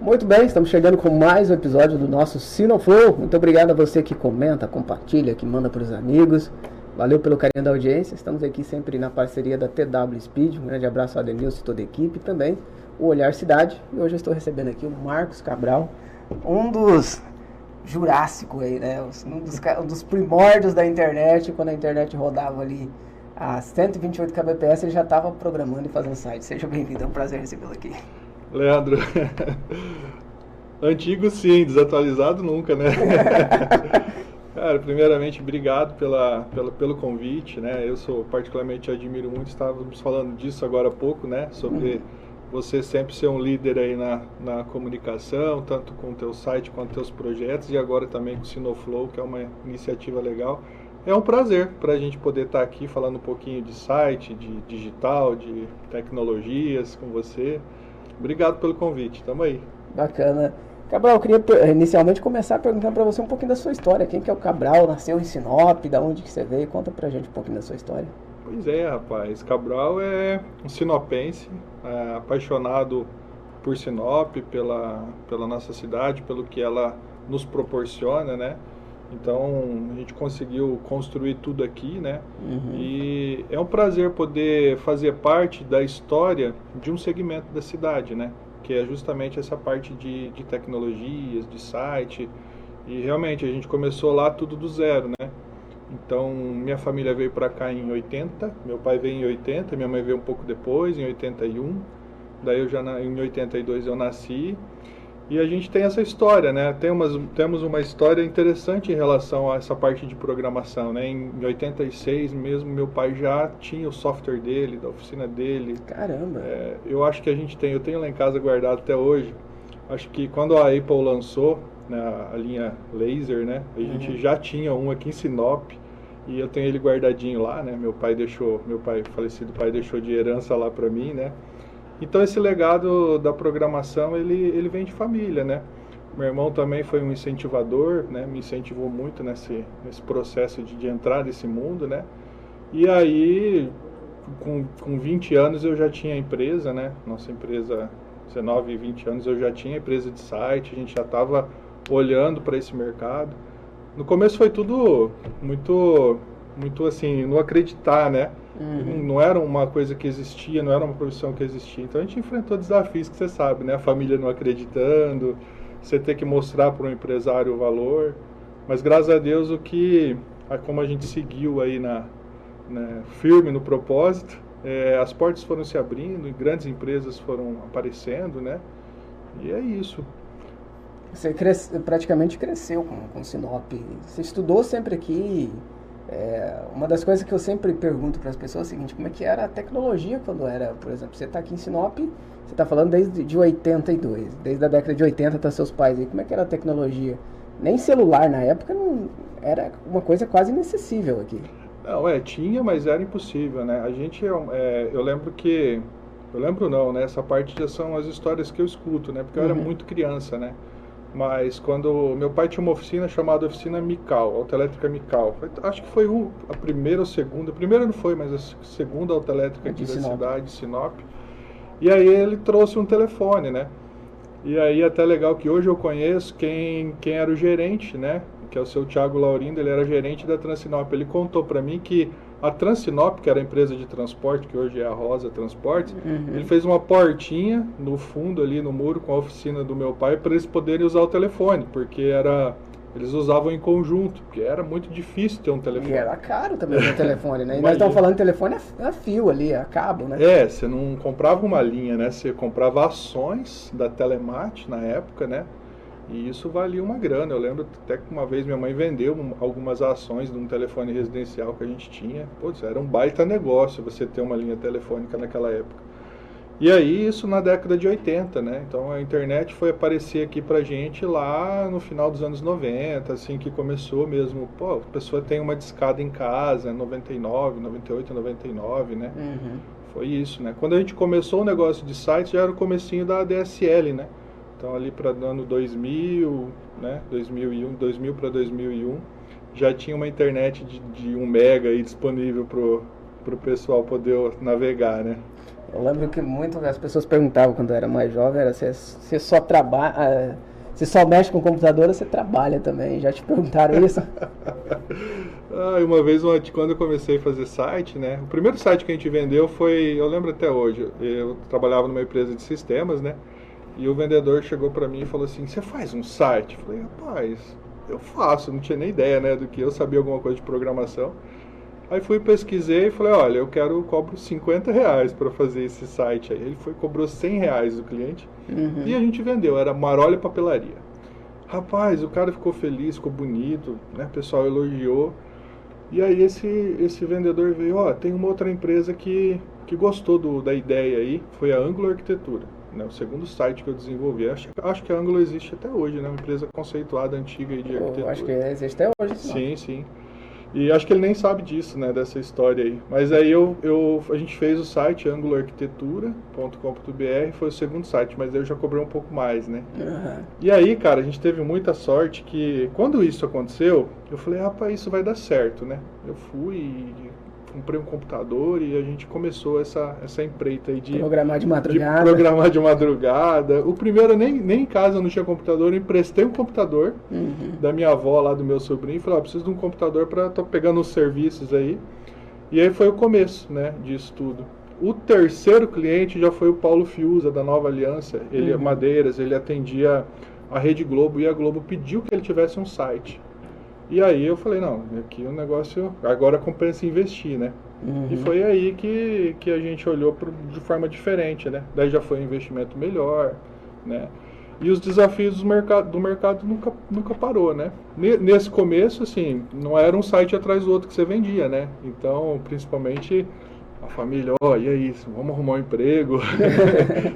Muito bem, estamos chegando com mais um episódio do nosso Sinoflow. Muito obrigado a você que comenta, compartilha, que manda para os amigos. Valeu pelo carinho da audiência. Estamos aqui sempre na parceria da TW Speed. Um grande abraço ao Adenilson e toda a equipe. Também o Olhar Cidade. E hoje eu estou recebendo aqui o Marcos Cabral, um dos Jurássico aí, né? Um dos primórdios da internet, quando a internet rodava ali a 128 kbps, ele já estava programando e fazendo site. Seja bem-vindo, é um prazer recebê-lo aqui. Leandro, antigo sim, desatualizado nunca, né? Cara, primeiramente, obrigado pelo convite, né? Eu particularmente admiro muito, estávamos falando disso agora há pouco, né? Sobre você sempre ser um líder aí na comunicação, tanto com o teu site quanto teus projetos, e agora também com o Sinoflow, que é uma iniciativa legal. É um prazer para a gente poder estar aqui falando um pouquinho de site, de digital, de tecnologias com você. Obrigado pelo convite, tamo aí. Bacana. Cabral, eu queria inicialmente começar perguntando para você um pouquinho da sua história. Quem que é o Cabral? Nasceu em Sinop? Da onde que você veio? Conta pra gente um pouquinho da sua história. Pois é, rapaz. Cabral é um sinopense, apaixonado por Sinop, pela nossa cidade, pelo que ela nos proporciona, né? Então, a gente conseguiu construir tudo aqui, né? E é um prazer poder fazer parte da história de um segmento da cidade, né? Que é justamente essa parte de tecnologias, de site. E realmente, a gente começou lá tudo do zero, né? Então, minha família veio para cá em 80, meu pai veio em 80, minha mãe veio um pouco depois, em 81. Daí, em 82 eu nasci. E a gente tem essa história, né? Temos uma história interessante em relação a essa parte de programação, né? Em 86 mesmo, meu pai já tinha o software dele, da oficina dele. Caramba! Eu acho que eu tenho lá em casa guardado até hoje. Acho que quando a Apple lançou, né, a linha Laser, né? A gente já tinha um aqui em Sinop e eu tenho ele guardadinho lá, né? Meu falecido pai deixou de herança lá para mim, né? Então esse legado da programação, ele vem de família, né? Meu irmão também foi um incentivador, né? Me incentivou muito nesse processo de entrar nesse mundo, né? E aí, com 20 anos eu já tinha empresa, né? Nossa empresa, 19 e 20 anos eu já tinha empresa de site, a gente já estava olhando para esse mercado. No começo foi tudo muito assim, não acreditar, né? Não era uma coisa que existia, não era uma profissão que existia. Então a gente enfrentou desafios que você sabe, né? A família não acreditando, você ter que mostrar para um empresário o valor. Mas graças a Deus, como a gente seguiu aí firme no propósito, as portas foram se abrindo, e grandes empresas foram aparecendo, né? E é isso. Você praticamente cresceu com Sinop. Você estudou sempre aqui. Uma das coisas que eu sempre pergunto para as pessoas é o seguinte: como é que era a tecnologia quando era, por exemplo, você está aqui em Sinop, você está falando desde 82, desde a década de 80 tá seus pais aí, como é que era a tecnologia? Nem celular na época não era uma coisa quase inacessível aqui. Não, tinha, mas era impossível, né? A gente, eu lembro não, né? Essa parte já são as histórias que eu escuto, né? Porque eu era muito criança, né? Mas quando meu pai tinha uma oficina chamada Oficina Mical, Autoelétrica Mical. Acho que foi a primeira ou segunda. A primeira não foi, mas a segunda autoelétrica aqui da cidade, Sinop. E aí ele trouxe um telefone, né? E aí até legal que hoje eu conheço quem era o gerente, né? Que é o seu Thiago Laurindo, ele era gerente da Transinop. Ele contou para mim que a Transinop, que era a empresa de transporte, que hoje é a Rosa Transportes, ele fez uma portinha no fundo ali no muro com a oficina do meu pai para eles poderem usar o telefone, porque eles usavam em conjunto, porque era muito difícil ter um telefone. E era caro também o telefone, né? E nós estamos falando de telefone a fio ali, a cabo, né? Você não comprava uma linha, né? Você comprava ações da Telemate na época, né? E isso valia uma grana. Eu lembro até que uma vez minha mãe vendeu algumas ações de um telefone residencial que a gente tinha. Putz, era um baita negócio você ter uma linha telefônica naquela época. E aí isso na década de 80, né? Então a internet foi aparecer aqui pra gente lá no final dos anos 90, assim que começou mesmo. Pô, a pessoa tem uma discada em casa, 99, 98, 99, né? Foi isso, né? Quando a gente começou o negócio de sites, já era o comecinho da ADSL, né? Então ali para o ano 2000, né, 2000 para 2001, já tinha uma internet de 1 mega aí disponível pro pessoal poder navegar, né? Eu lembro que muito as pessoas perguntavam quando eu era mais jovem, era se só trabalha, se só mexe com computador ou você trabalha também. Já te perguntaram isso? Uma vez, quando eu comecei a fazer site, né? O primeiro site que a gente vendeu foi, eu lembro até hoje, eu trabalhava numa empresa de sistemas, né? E o vendedor chegou pra mim e falou assim, você faz um site? Eu falei, rapaz, eu faço, não tinha nem ideia, né, do que eu sabia alguma coisa de programação. Aí fui, pesquisei e falei, olha, eu cobro R$ 50 para fazer esse site aí. Ele cobrou R$ 100 do cliente e a gente vendeu, era Marolha Papelaria. Rapaz, o cara ficou feliz, ficou bonito, né, o pessoal elogiou. E aí esse vendedor veio, tem uma outra empresa que gostou da ideia aí, foi a Ângulo Arquitetura, né, o segundo site que eu desenvolvi. Acho que a Ângulo existe até hoje, né, uma empresa conceituada, antiga aí de arquitetura. Eu acho que existe até hoje. Sim, sim. E acho que ele nem sabe disso, né, dessa história aí. Mas aí a gente fez o site anguloarquitetura.com.br, foi o segundo site, mas eu já cobrei um pouco mais, né. E aí, cara, a gente teve muita sorte que quando isso aconteceu, eu falei, rapaz, isso vai dar certo, né. Eu fui e comprei um computador e a gente começou essa empreita aí de programar de madrugada. O primeiro, nem em casa eu não tinha computador, eu emprestei um computador da minha avó lá, do meu sobrinho, e falei, preciso de um computador para tô pegando os serviços aí. E aí foi o começo, né, disso tudo. O terceiro cliente já foi o Paulo Fiuza, da Nova Aliança. Ele é Madeiras, ele atendia a Rede Globo e a Globo pediu que ele tivesse um site. E aí eu falei, não, aqui o negócio, agora compensa investir, né? E foi aí que a gente olhou de forma diferente, né? Daí já foi um investimento melhor, né? E os desafios do mercado nunca parou, né? Nesse começo, assim, não era um site atrás do outro que você vendia, né? Então, principalmente a família, e aí, vamos arrumar um emprego,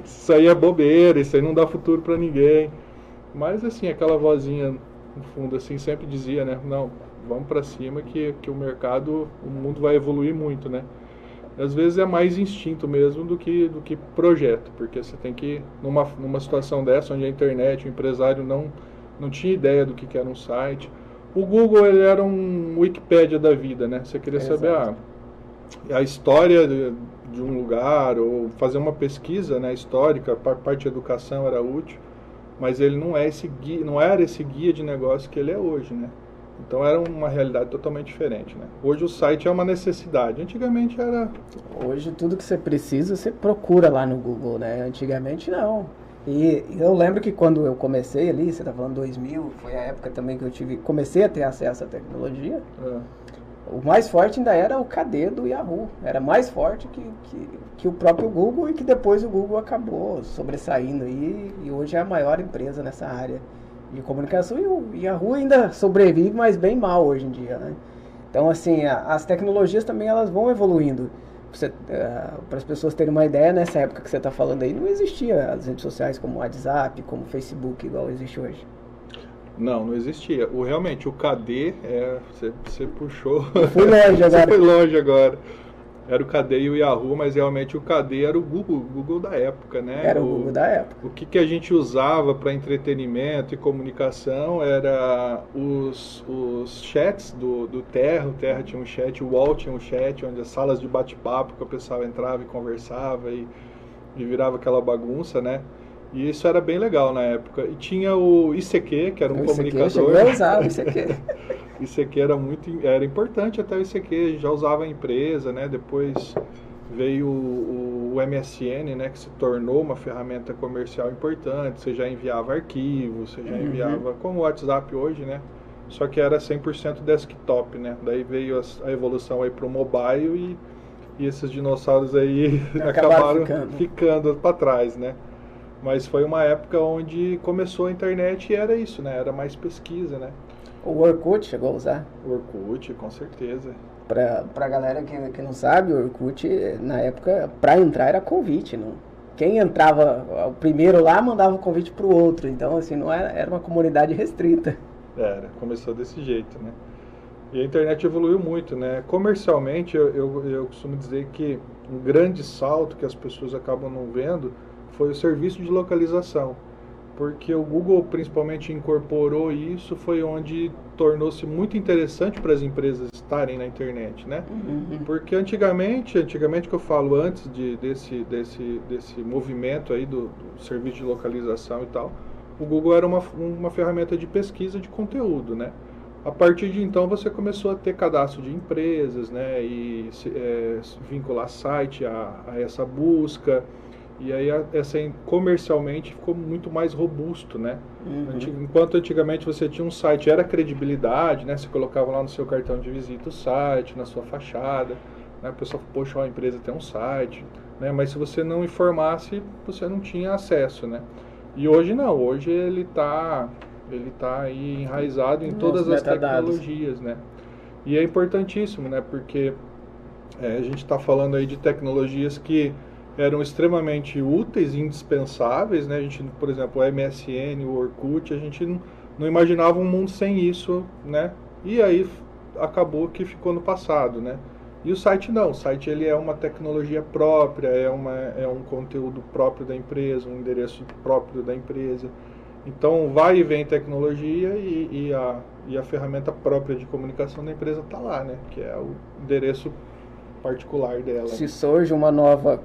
isso aí é bobeira, isso aí não dá futuro para ninguém. Mas, assim, aquela vozinha no fundo, assim, sempre dizia, né, não, vamos para cima que o mercado, o mundo vai evoluir muito, né. Às vezes é mais instinto mesmo do que projeto, porque você tem que, numa situação dessa, onde a internet, o empresário não tinha ideia do que era um site. O Google, ele era um Wikipédia da vida, né, você queria saber a história de um lugar, ou fazer uma pesquisa, né, histórica, a parte de educação era útil, mas ele não era esse guia de negócio que ele é hoje, né? Então era uma realidade totalmente diferente, né? Hoje o site é uma necessidade, antigamente era... Hoje tudo que você precisa, você procura lá no Google, né? Antigamente não. E eu lembro que quando eu comecei ali, você está falando 2000, foi a época também que comecei a ter acesso à tecnologia. O mais forte ainda era o KD do Yahoo. Era mais forte que o próprio Google, e que depois o Google acabou sobressaindo aí, e hoje é a maior empresa nessa área de comunicação, e o Yahoo ainda sobrevive, mas bem mal hoje em dia, né? Então, assim, as tecnologias também elas vão evoluindo. Para as pessoas terem uma ideia, nessa época que você está falando aí, não existia as redes sociais como o WhatsApp, como o Facebook, igual existe hoje. Não existia. Realmente, o KD, você puxou... Fui longe agora. Você foi longe agora. Era o KD e o Yahoo, mas realmente o KD era o Google da época, né? Era o Google da época. O que a gente usava para entretenimento e comunicação era os chats do Terra. O Terra tinha um chat, o UOL tinha um chat, onde as salas de bate-papo que o pessoal entrava e conversava e virava aquela bagunça, né? E isso era bem legal na época. E tinha o ICQ, que era um comunicador. Cheguei a usar o ICQ. ICQ era importante, até o ICQ já usava a empresa, né? Depois veio o MSN, né? Que se tornou uma ferramenta comercial importante. Você já enviava arquivos, você já enviava, como o WhatsApp hoje, né? Só que era 100% desktop, né? Daí veio a evolução aí para o mobile e esses dinossauros aí acabaram ficando para trás, né? Mas foi uma época onde começou a internet e era isso, né? Era mais pesquisa, né? O Orkut chegou a usar? O Orkut, com certeza. Pra galera que não sabe, o Orkut, na época, pra entrar era convite. Não? Quem entrava o primeiro lá mandava o convite pro outro. Então, assim, não era uma comunidade restrita. Começou desse jeito, né? E a internet evoluiu muito, né? Comercialmente, eu costumo dizer que um grande salto que as pessoas acabam não vendo foi o serviço de localização. porque o Google principalmente incorporou isso, foi onde tornou-se muito interessante para as empresas estarem na internet, né? Porque antigamente que eu falo antes desse movimento aí do serviço de localização e tal, o Google era uma ferramenta de pesquisa de conteúdo, né? A partir de então você começou a ter cadastro de empresas, né? E vincular site a essa busca. E aí comercialmente ficou muito mais robusto, né? Enquanto antigamente você tinha um site, era credibilidade, né? Você colocava lá no seu cartão de visita o site, na sua fachada, né? O pessoal, poxa, a empresa tem um site, né? Mas se você não informasse, você não tinha acesso, né? E hoje não, hoje ele tá aí enraizado em todas as tecnologias, né? E é importantíssimo, né? Porque a gente está falando aí de tecnologias que eram extremamente úteis e indispensáveis, né? A gente, por exemplo, o MSN, o Orkut, a gente não imaginava um mundo sem isso, né? E aí acabou que ficou no passado, né? E o site não, o site ele é uma tecnologia própria, é um conteúdo próprio da empresa, um endereço próprio da empresa. Então vai e vem tecnologia e a ferramenta própria de comunicação da empresa está lá, né? Que é o endereço particular dela. Se surge uma nova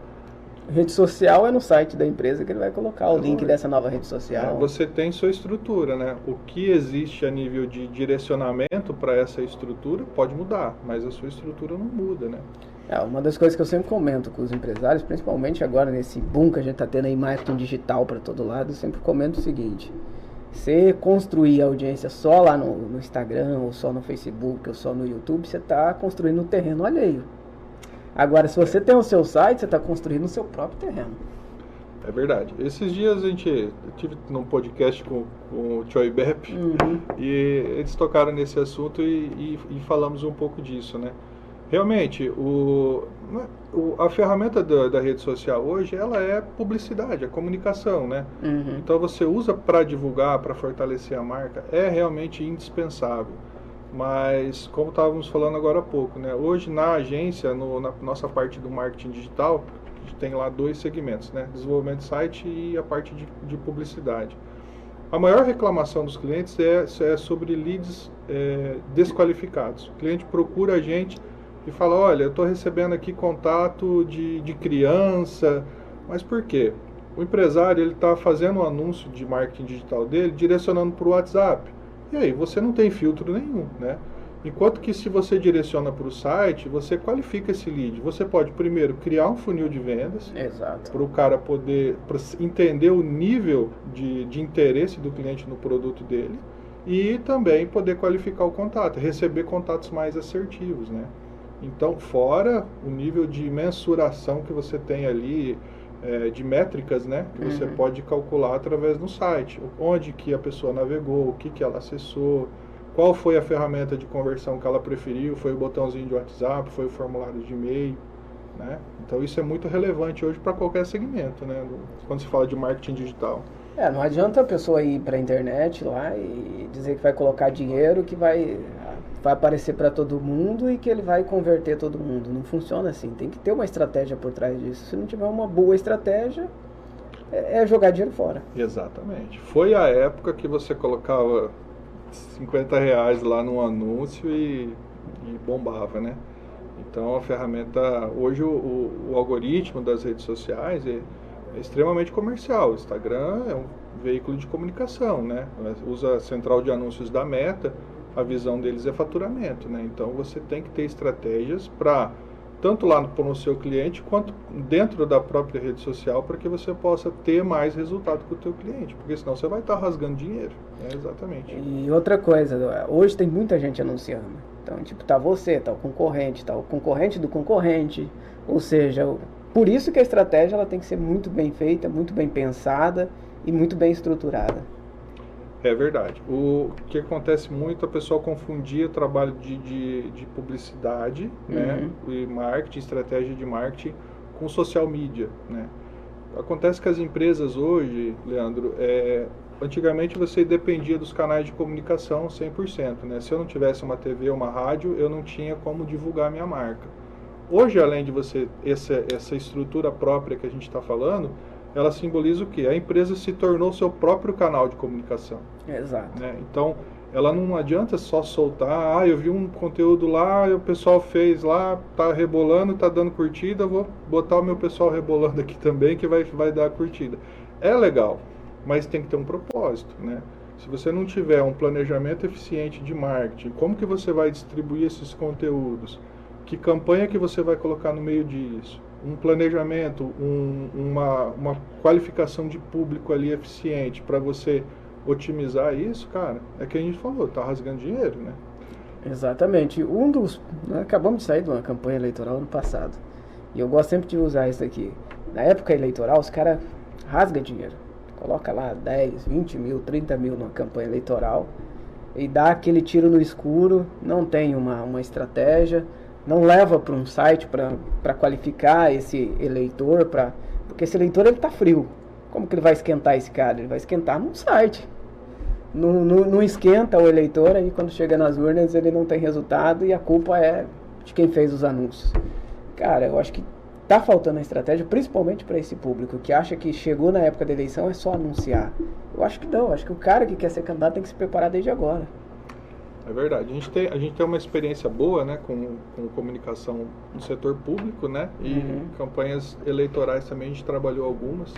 rede social, é no site da empresa que ele vai colocar o link dessa nova rede social. Você tem sua estrutura, né? O que existe a nível de direcionamento para essa estrutura pode mudar, mas a sua estrutura não muda, né? Uma das coisas que eu sempre comento com os empresários, principalmente agora nesse boom que a gente está tendo aí, marketing digital para todo lado, eu sempre comento o seguinte: você construir a audiência só lá no Instagram, ou só no Facebook, ou só no YouTube, você está construindo um terreno alheio. Agora, se você tem o seu site, você está construindo o seu próprio terreno. É verdade. Esses dias eu tive num podcast com o Choi Bepp, e eles tocaram nesse assunto e falamos um pouco disso, né? Realmente, a ferramenta da rede social hoje, ela é publicidade, é comunicação, né? Então você usa para divulgar, para fortalecer a marca, é realmente indispensável. Mas, como estávamos falando agora há pouco, né? Hoje na agência, na nossa parte do marketing digital, a gente tem lá 2 segmentos, né? Desenvolvimento de site e a parte de publicidade. A maior reclamação dos clientes é sobre leads desqualificados. O cliente procura a gente e fala: olha, eu estou recebendo aqui contato de criança, mas por quê? O empresário ele está fazendo um anúncio de marketing digital dele direcionando para o WhatsApp. E aí você não tem filtro nenhum, né? Enquanto que se você direciona para o site, você qualifica esse lead. Você pode primeiro criar um funil de vendas para o cara poder entender o nível de interesse do cliente no produto dele e também poder qualificar o contato, receber contatos mais assertivos, né? Então, fora o nível de mensuração que você tem ali, de métricas, né, que você pode calcular através do site, onde que a pessoa navegou, o que ela acessou, qual foi a ferramenta de conversão que ela preferiu, foi o botãozinho de WhatsApp, foi o formulário de e-mail, né? Então isso é muito relevante hoje para qualquer segmento, né, quando se fala de marketing digital. Não adianta a pessoa ir para a internet lá e dizer que vai colocar dinheiro, que vai aparecer para todo mundo e que ele vai converter todo mundo. Não funciona assim. Tem que ter uma estratégia por trás disso. Se não tiver uma boa estratégia, é jogar dinheiro fora. Exatamente. Foi a época que você colocava R$50 lá num anúncio e bombava, né? Então a ferramenta... Hoje o algoritmo das redes sociais é extremamente comercial. O Instagram é um veículo de comunicação, né? Usa a central de anúncios da Meta. A visão deles é faturamento, né? Então você tem que ter estratégias para tanto lá no seu cliente quanto dentro da própria rede social para que você possa ter mais resultado com o teu cliente, porque senão você vai estar rasgando dinheiro, né? Exatamente. E outra coisa, hoje tem muita gente anunciando. Então, tipo, tá o concorrente do concorrente, ou seja, por isso que a estratégia ela tem que ser muito bem feita, muito bem pensada e muito bem estruturada. É verdade. O que acontece muito, a pessoa confundia trabalho de publicidade, né, e marketing, estratégia de marketing, com social media, né. Acontece que as empresas hoje, Leandro, antigamente você dependia dos canais de comunicação 100%, né. Se eu não tivesse uma TV ou uma rádio, eu não tinha como divulgar a minha marca. Hoje, além de você essa estrutura própria que a gente está falando, ela simboliza o quê? A empresa se tornou seu próprio canal de comunicação. Exato. Né? Então, ela não adianta só soltar, eu vi um conteúdo lá, o pessoal fez lá, tá rebolando, tá dando curtida, vou botar o meu pessoal rebolando aqui também que vai dar curtida. É legal, mas tem que ter um propósito, né? Se você não tiver um planejamento eficiente de marketing, como que você vai distribuir esses conteúdos? Que campanha que você vai colocar no meio disso? Um planejamento, uma qualificação de público ali eficiente para você otimizar isso, cara, é que a gente falou, tá rasgando dinheiro, né? Exatamente. Nós acabamos de sair de uma campanha eleitoral ano passado. E eu gosto sempre de usar isso aqui. Na época eleitoral, os caras rasgam dinheiro. Coloca lá 10, 20 mil, 30 mil numa campanha eleitoral e dá aquele tiro no escuro, não tem uma estratégia, não leva para um site para qualificar esse eleitor, porque esse eleitor ele tá frio. Como que ele vai esquentar esse cara? Ele vai esquentar num site. Não esquenta o eleitor, aí quando chega nas urnas ele não tem resultado e a culpa é de quem fez os anúncios. Cara, eu acho que tá faltando a estratégia, principalmente para esse público que acha que chegou na época da eleição é só anunciar. Eu acho que não, acho que o cara que quer ser candidato tem que se preparar desde agora. É verdade. A gente tem uma experiência boa, né, com comunicação no setor público, né, e campanhas eleitorais também a gente trabalhou algumas.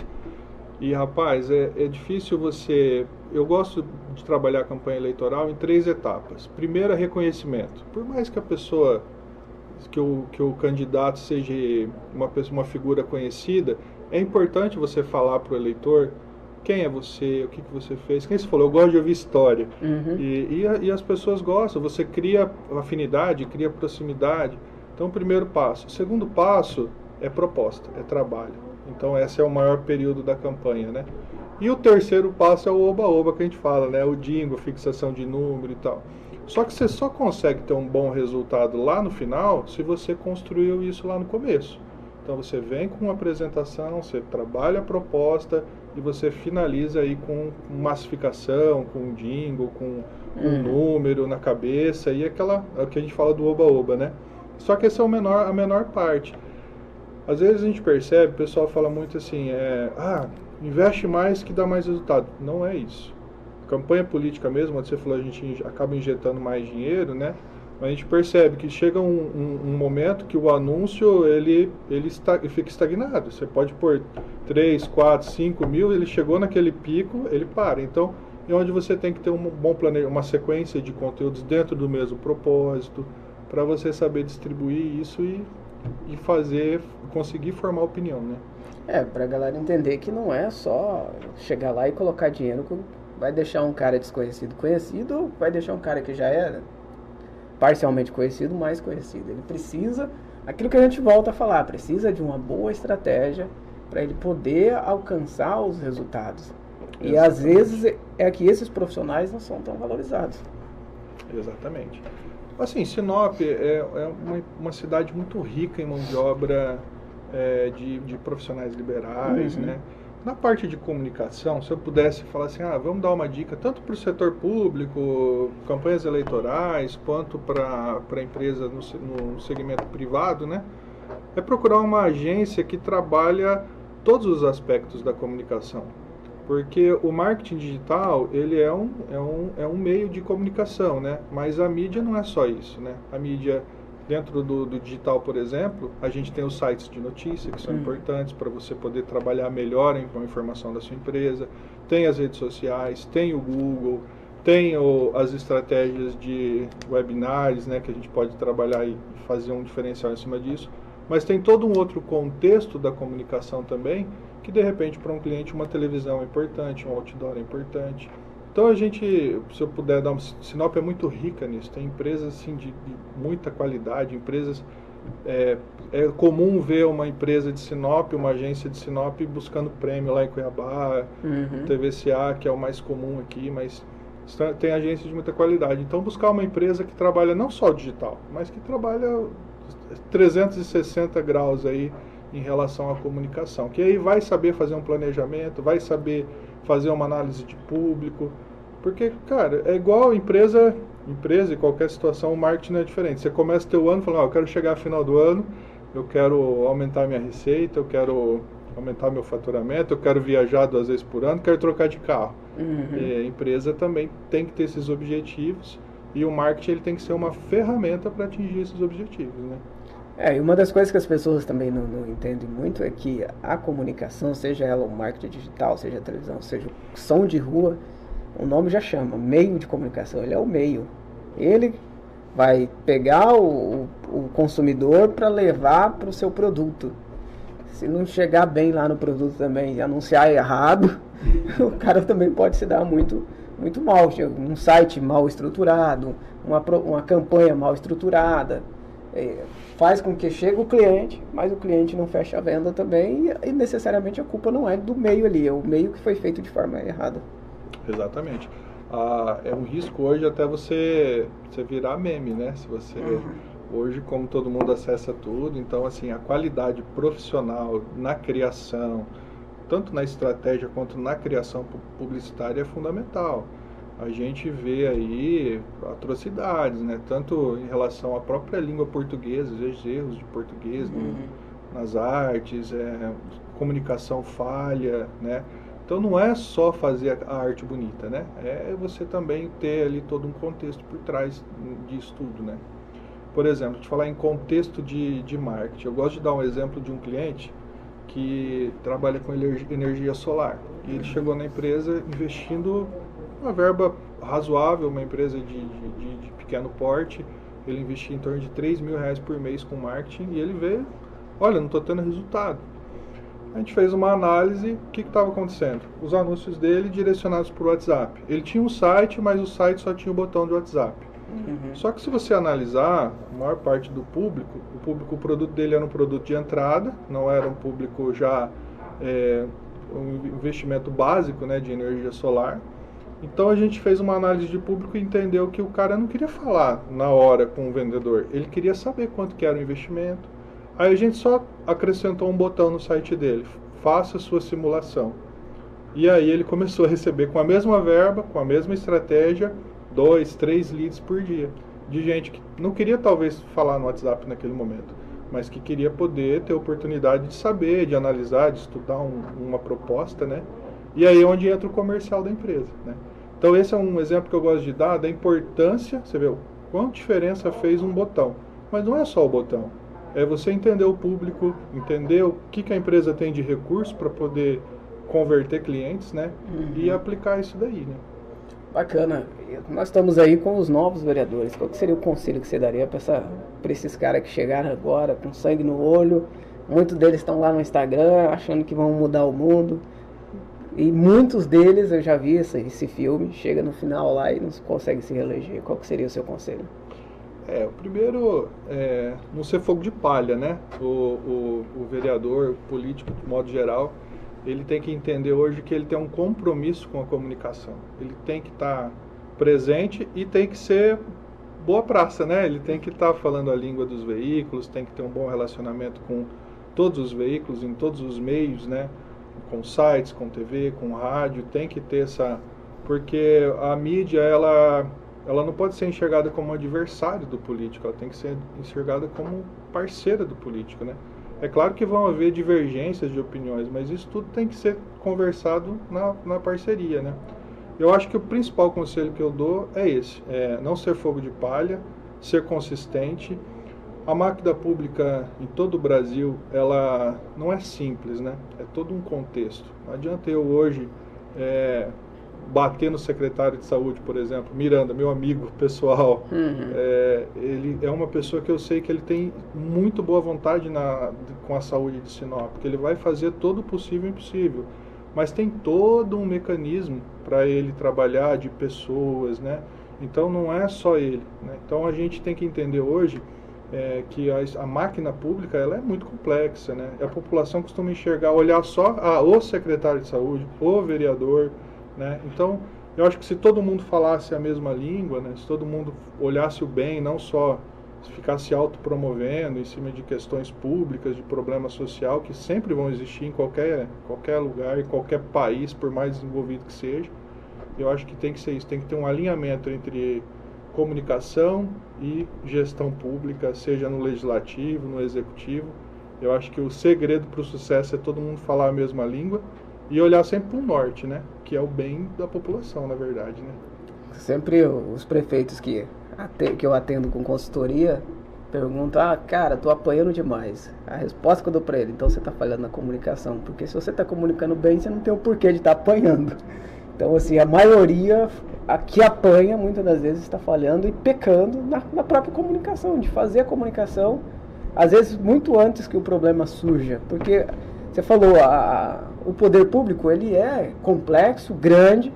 E, rapaz, é difícil você... Eu gosto de trabalhar a campanha eleitoral em 3 etapas. Primeiro é reconhecimento. Por mais que a pessoa, que o candidato seja uma figura conhecida, é importante você falar para o eleitor quem é você, o que você fez. Quem você falou, eu gosto de ouvir história. E as pessoas gostam, você cria afinidade, cria proximidade. Então, o primeiro passo. O segundo passo é proposta, é trabalho. Então, esse é o maior período da campanha, né? E o terceiro passo é o oba-oba que a gente fala, né? O jingle, fixação de número e tal. Só que você só consegue ter um bom resultado lá no final se você construiu isso lá no começo. Então, você vem com uma apresentação, você trabalha a proposta e você finaliza aí com massificação, com um jingle, com um número na cabeça e é o que a gente fala do oba-oba, né? Só que essa é a menor parte. Às vezes a gente percebe, o pessoal fala muito assim, investe mais que dá mais resultado. Não é isso. Campanha política mesmo, onde você falou, a gente acaba injetando mais dinheiro, né? Mas a gente percebe que chega um momento que o anúncio, ele fica estagnado. Você pode pôr 3, 4, 5 mil, ele chegou naquele pico, ele para. Então, é onde você tem que ter um bom planejamento, uma sequência de conteúdos dentro do mesmo propósito, para você saber distribuir isso e conseguir formar opinião, né? Pra galera entender que não é só chegar lá e colocar dinheiro que vai deixar um cara desconhecido conhecido, ou vai deixar um cara que já era parcialmente conhecido mais conhecido. Ele precisa, aquilo que a gente volta a falar, precisa de uma boa estratégia para ele poder alcançar os resultados. E às vezes é que esses profissionais não são tão valorizados. Exatamente. Assim, Sinop é uma cidade muito rica em mão de obra de profissionais liberais, né? Na parte de comunicação, se eu pudesse falar assim, vamos dar uma dica tanto para o setor público, campanhas eleitorais, quanto para empresa no segmento privado, né? É procurar uma agência que trabalha todos os aspectos da comunicação. Porque o marketing digital, ele é um meio de comunicação, né? Mas a mídia não é só isso, né? A mídia, dentro do digital, por exemplo, a gente tem os sites de notícia, que são importantes para você poder trabalhar melhor com a informação da sua empresa. Tem as redes sociais, tem o Google, tem as estratégias de webinars, né? Que a gente pode trabalhar e fazer um diferencial em cima disso. Mas tem todo um outro contexto da comunicação também, que de repente para um cliente uma televisão é importante, um outdoor é importante. Então a gente, se eu puder dar Sinop é muito rica nisso, tem empresas assim de muita qualidade, empresas, é comum ver uma empresa de Sinop, uma agência de Sinop buscando prêmio lá em Cuiabá, TVCA, que é o mais comum aqui, mas tem agências de muita qualidade. Então buscar uma empresa que trabalha não só o digital, mas que trabalha 360 graus aí em relação à comunicação, que aí vai saber fazer um planejamento, vai saber fazer uma análise de público, porque, cara, é igual empresa e qualquer situação, o marketing não é diferente. Você começa o teu ano falando, eu quero chegar ao final do ano, eu quero aumentar minha receita, eu quero aumentar meu faturamento, eu quero viajar 2 vezes por ano, quero trocar de carro. A empresa também tem que ter esses objetivos e o marketing ele tem que ser uma ferramenta para atingir esses objetivos, né? E uma das coisas que as pessoas também não entendem muito é que a comunicação, seja ela o marketing digital, seja a televisão, seja o som de rua, o nome já chama, meio de comunicação, ele é o meio. Ele vai pegar o consumidor para levar para o seu produto. Se não chegar bem lá no produto também e anunciar errado, o cara também pode se dar muito mal. Um site mal estruturado, uma campanha mal estruturada, faz com que chegue o cliente, mas o cliente não fecha a venda também e necessariamente a culpa não é do meio ali, é o meio que foi feito de forma errada. Exatamente. É um risco hoje até você virar meme, né? Se você hoje, como todo mundo acessa tudo, então assim, a qualidade profissional na criação, tanto na estratégia quanto na criação publicitária é fundamental. A gente vê aí atrocidades, né? Tanto em relação à própria língua portuguesa, erros de português nas artes, comunicação falha, né? Então não é só fazer a arte bonita, né? É você também ter ali todo um contexto por trás disso tudo, né? Por exemplo, te falar em contexto de marketing, eu gosto de dar um exemplo de um cliente que trabalha com energia solar. E ele chegou na empresa investindo uma verba razoável, uma empresa de pequeno porte. Ele investia em torno de R$3.000 por mês com marketing e ele veio, olha, não estou tendo resultado. A gente fez uma análise, o que estava acontecendo? Os anúncios dele direcionados para o WhatsApp. Ele tinha um site, mas o site só tinha o botão de WhatsApp. Só que se você analisar, a maior parte do público, o produto dele era um produto de entrada, não era um público já, um investimento básico, né, de energia solar. Então a gente fez uma análise de público e entendeu que o cara não queria falar na hora com o vendedor, ele queria saber quanto que era o investimento. Aí a gente só acrescentou um botão no site dele, faça sua simulação. E aí ele começou a receber com a mesma verba, com a mesma estratégia, 2, 3 leads por dia, de gente que não queria talvez falar no WhatsApp naquele momento, mas que queria poder ter a oportunidade de saber, de analisar, de estudar uma proposta, né? E aí é onde entra o comercial da empresa, né? Então esse é um exemplo que eu gosto de dar da importância, você vê o quanta diferença fez um botão, mas não é só o botão, é você entender o público, entender o que a empresa tem de recurso para poder converter clientes, né? E aplicar isso daí, né? Bacana. Nós estamos aí com os novos vereadores. Qual que seria o conselho que você daria para esses caras que chegaram agora com sangue no olho? Muitos deles estão lá no Instagram achando que vão mudar o mundo. E muitos deles, eu já vi esse filme, chega no final lá e não consegue se reeleger. Qual que seria o seu conselho? O primeiro é não ser fogo de palha, né? O vereador, o político, de modo geral, ele tem que entender hoje que ele tem um compromisso com a comunicação. Ele tem que estar presente e tem que ser boa praça, né? Ele tem que estar falando a língua dos veículos, tem que ter um bom relacionamento com todos os veículos, em todos os meios, né? Com sites, com TV, com rádio, tem que ter essa... Porque a mídia, ela não pode ser enxergada como adversário do político, ela tem que ser enxergada como parceira do político, né? É claro que vão haver divergências de opiniões, mas isso tudo tem que ser conversado na parceria, né? Eu acho que o principal conselho que eu dou é esse, não ser fogo de palha, ser consistente. A máquina pública em todo o Brasil, ela não é simples, né? É todo um contexto. Não adianta eu hoje bater no secretário de saúde, por exemplo, Miranda, meu amigo pessoal. Ele é uma pessoa que eu sei que ele tem muito boa vontade com a saúde de Sinop, porque ele vai fazer todo o possível e impossível. Mas tem todo um mecanismo para ele trabalhar de pessoas, né? Então não é só ele, né? Então a gente tem que entender hoje que a máquina pública ela é muito complexa, né? A população costuma olhar só o secretário de saúde, o vereador, né? Então eu acho que se todo mundo falasse a mesma língua, né? Se todo mundo olhasse o bem, não só ficar se autopromovendo em cima de questões públicas, de problema social, que sempre vão existir em qualquer lugar, em qualquer país, por mais desenvolvido que seja. Eu acho que tem que ser isso, tem que ter um alinhamento entre comunicação e gestão pública, seja no legislativo, no executivo, Eu acho que o segredo para o sucesso é todo mundo falar a mesma língua e olhar sempre para o norte, né? Que é o bem da população, na verdade, né? Sempre os prefeitos que eu atendo com consultoria perguntam, cara, tô apanhando demais. A resposta que eu dou pra ele, então você tá falhando na comunicação, porque se você tá comunicando bem, você não tem o porquê de estar apanhando. Então, assim, a maioria que apanha, muitas das vezes, está falhando e pecando na própria comunicação, de fazer a comunicação, às vezes, muito antes que o problema surja. Porque, você falou, o poder público, ele é complexo, grande,